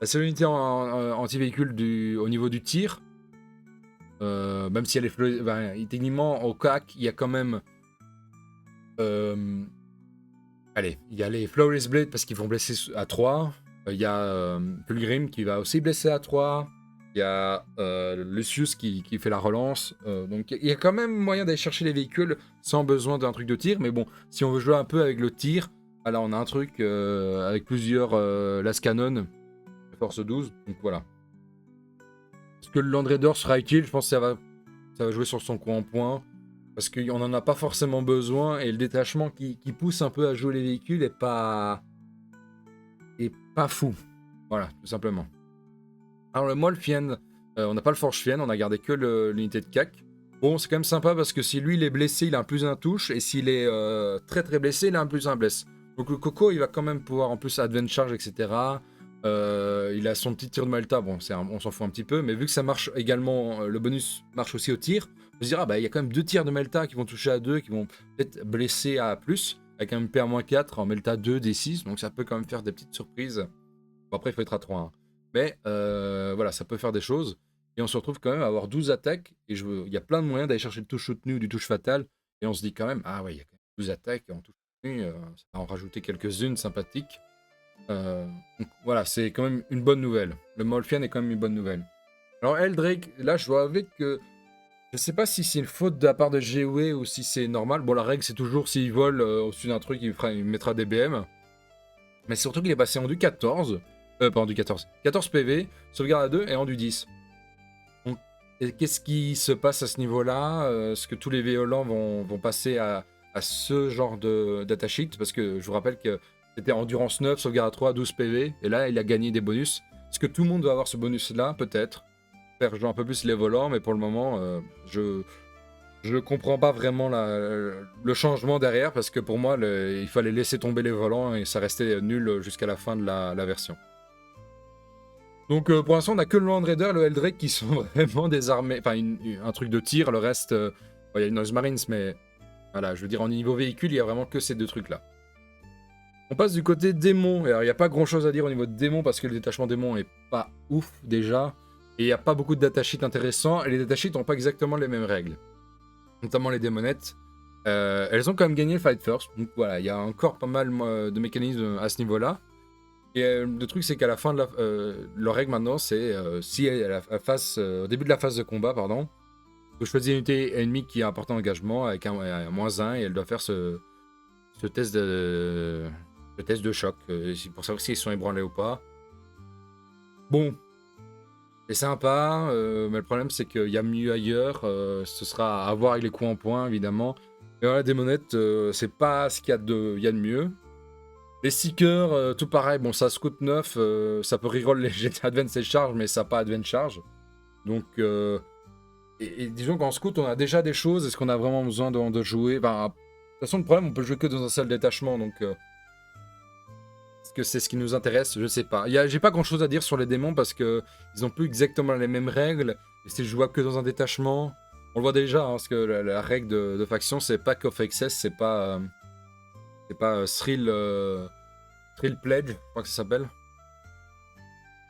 La seule unité anti-véhicule au niveau du tir, même si elle est techniquement au CAC, il y a quand même... allez, il y a les Flawless Blade parce qu'ils vont blesser à 3. Il y a Fulgrim qui va aussi blesser à 3. Il y a Lucius qui fait la relance. Donc il y a quand même moyen d'aller chercher les véhicules sans besoin d'un truc de tir. Mais bon, si on veut jouer un peu avec le tir, là on a un truc avec plusieurs las canon, force 12. Donc voilà. Est-ce que le Land Raider sera utile? Je pense que ça va jouer sur son coup en point. Parce qu'on n'en a pas forcément besoin. Et le détachement qui pousse un peu à jouer les véhicules est pas fou. Voilà, tout simplement. Alors le Molfien, on n'a pas le Forge-Fien, on a gardé que l'unité de CAC. Bon, c'est quand même sympa parce que si lui il est blessé, il a un plus un touche. Et s'il est très blessé, il a un plus un blesse. Donc le Coco, il va quand même pouvoir en plus advance charge, etc. Il a son petit tir de Malta, bon, on s'en fout un petit peu, mais vu que ça marche également, le bonus marche aussi au tir, on se dira, bah, il y a quand même 2 tirs de Malta qui vont toucher à 2, qui vont peut-être blesser à plus, avec un MP à -4 en Malta 2, D6, donc ça peut quand même faire des petites surprises. Bon, après, il faut être à 3, hein. Mais voilà, ça peut faire des choses. Et on se retrouve quand même à avoir 12 attaques, et il y a plein de moyens d'aller chercher le touche soutenue ou du touche fatale, et on se dit quand même, ah ouais, il y a quand même 12 attaques en touche soutenue, ça va en rajouter quelques-unes sympathiques. Donc voilà, c'est quand même une bonne nouvelle. Le Molfian est quand même une bonne nouvelle. Alors Eldrake, là je dois avouer que je sais pas si c'est une faute de la part de GOE ou si c'est normal. Bon, la règle c'est toujours s'il vole au-dessus d'un truc, il mettra des BM. Mais surtout qu'il est passé en du 14. Pas en du 14. 14 PV, sauvegarde à 2 et en du 10. Donc qu'est-ce qui se passe à ce niveau-là? Est-ce que tous les violents vont passer à ce genre de datasheet? Parce que je vous rappelle que c'était endurance 9, sauvegarde à 3, 12 PV. Et là, il a gagné des bonus. Est-ce que tout le monde va avoir ce bonus-là? Peut-être. Faire jouer un peu plus les volants, mais pour le moment, je comprends pas vraiment le changement derrière. Parce que pour moi, il fallait laisser tomber les volants et ça restait nul jusqu'à la fin de la version. Donc pour l'instant, on n'a que le Land Raider et le Eldrake qui sont vraiment des armées. Enfin, un truc de tir. Le reste, il y a une Noise Marines, mais voilà, je veux dire, en niveau véhicule, il y a vraiment que ces 2 trucs-là. On passe du côté démon. Alors, il n'y a pas grand-chose à dire au niveau de démon parce que le détachement démon est pas ouf déjà. Et il n'y a pas beaucoup de datasheets intéressants. Et les datasheets n'ont pas exactement les mêmes règles. Notamment les démonettes. Elles ont quand même gagné le Fight First. Donc voilà, il y a encore pas mal de mécanismes à ce niveau-là. Et le truc, c'est qu'à la fin de leur règle maintenant, c'est si au début de la phase de combat, pardon, vous choisissez une unité ennemie qui a un important engagement avec un -1 et elle doit faire ce test de choc pour savoir s'ils sont ébranlés ou pas. Bon, c'est sympa, mais le problème c'est qu'il y a mieux ailleurs. Ce sera à voir avec les coups en point évidemment. Et voilà, des monettes, c'est pas ce qu'il y a de mieux. Les Seekers, tout pareil, bon ça se coûte 9, ça peut reroll les jets d'Advance Charge, mais ça n'a pas Advance Charge. Donc, et disons qu'en scout, on a déjà des choses, est-ce qu'on a vraiment besoin de jouer enfin, de toute façon, le problème, on peut jouer que dans un seul détachement, donc... est-ce que c'est ce qui nous intéresse? Je sais pas. J'ai pas grand-chose à dire sur les démons, parce que ils ont plus exactement les mêmes règles, et c'est jouable que dans un détachement. On le voit déjà, hein, parce que la règle de faction, c'est Pack of Excess, c'est pas... Thrill Pledge, je crois que ça s'appelle.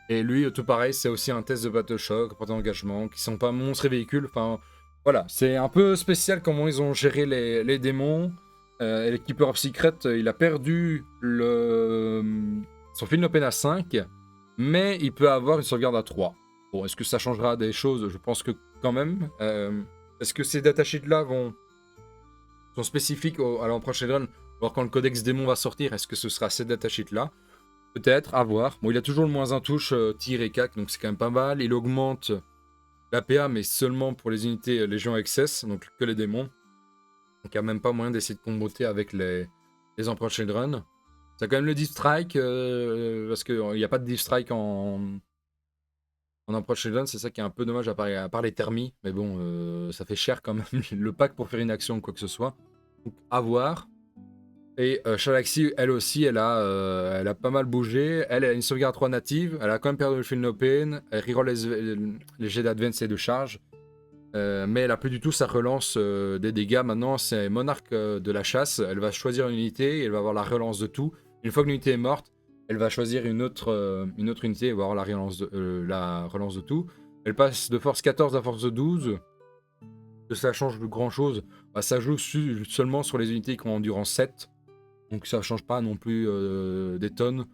Et lui, tout pareil, c'est aussi un test de Battle Shock, portée d'engagement, qui sont pas monstres et véhicules. Enfin, voilà, c'est un peu spécial comment ils ont géré les démons. Et l'équipeur of Secret, il a perdu son Field Open à 5, mais il peut avoir une sauvegarde à 3. Bon, est-ce que ça changera des choses? Je pense que quand même. Est-ce que ces datasheets-là sont spécifiques à l'an prochain run? Alors quand le codex démon va sortir, est-ce que ce sera ces datasheets-là? Peut-être, à voir. Bon, il a toujours le -1 touche, tir et cac, donc c'est quand même pas mal. Il augmente l'APA, mais seulement pour les unités Légion Excess, donc que les démons. Donc il n'y a même pas moyen d'essayer de comboter avec les Emperor Children. Ça a quand même le Deep Strike, parce qu'il n'y a pas de Deep Strike en Emperor Children, c'est ça qui est un peu dommage à part les thermies. Mais bon, ça fait cher quand même le pack pour faire une action ou quoi que ce soit. Donc à voir. Et Shalaxi, elle aussi, elle a pas mal bougé. Elle a une sauvegarde 3 native. Elle a quand même perdu le Field Open. Elle reroll les jets d'advance et de charge. Mais elle a plus du tout sa relance des dégâts. Maintenant, c'est monarque de la chasse. Elle va choisir une unité et elle va avoir la relance de tout. Une fois que l'unité est morte, elle va choisir une autre unité et va avoir la relance de tout. Elle passe de force 14 à force de 12. Que ça change de grand chose. Bah, ça joue seulement sur les unités qui ont endurance 7. Donc ça change pas non plus des tonnes.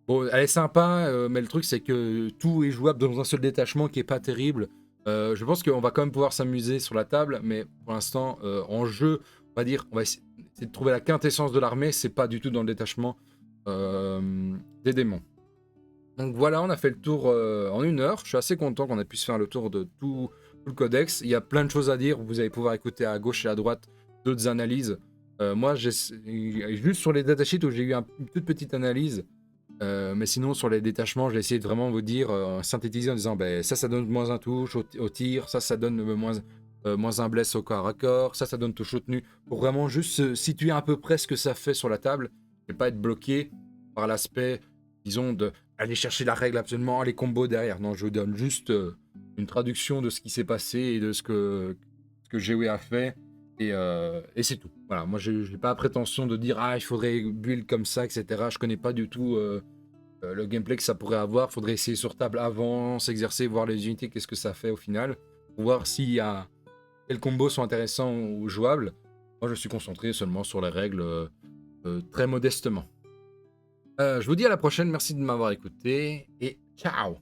Bon, elle est sympa, mais le truc c'est que tout est jouable dans un seul détachement qui est pas terrible. Je pense qu'on va quand même pouvoir s'amuser sur la table, mais pour l'instant, en jeu, on va essayer de trouver la quintessence de l'armée, c'est pas du tout dans le détachement des démons. Donc voilà, on a fait le tour en 1 heure. Je suis assez content qu'on ait pu se faire le tour de tout le codex. Il y a plein de choses à dire, vous allez pouvoir écouter à gauche et à droite d'autres analyses. Moi, juste sur les datasheets où j'ai eu une toute petite analyse, mais sinon sur les détachements, j'ai essayé de vraiment vous dire, synthétiser en disant ça donne -1 touche au tir, ça donne -1 bless au corps à corps, ça donne touche au tenue, pour vraiment juste situer à peu près ce que ça fait sur la table et pas être bloqué par l'aspect disons, d'aller chercher la règle absolument, les combos derrière. Non, je vous donne juste une traduction de ce qui s'est passé et de ce que GW a fait. Et c'est tout. Voilà, moi, je n'ai pas la prétention de dire « Ah, il faudrait build comme ça, etc. » Je connais pas du tout le gameplay que ça pourrait avoir. Il faudrait essayer sur table avant, s'exercer, voir les unités, qu'est-ce que ça fait au final. Pour voir s'il y a... quels combos sont intéressants ou jouables. Moi, je suis concentré seulement sur les règles très modestement. Je vous dis à la prochaine, merci de m'avoir écouté et ciao!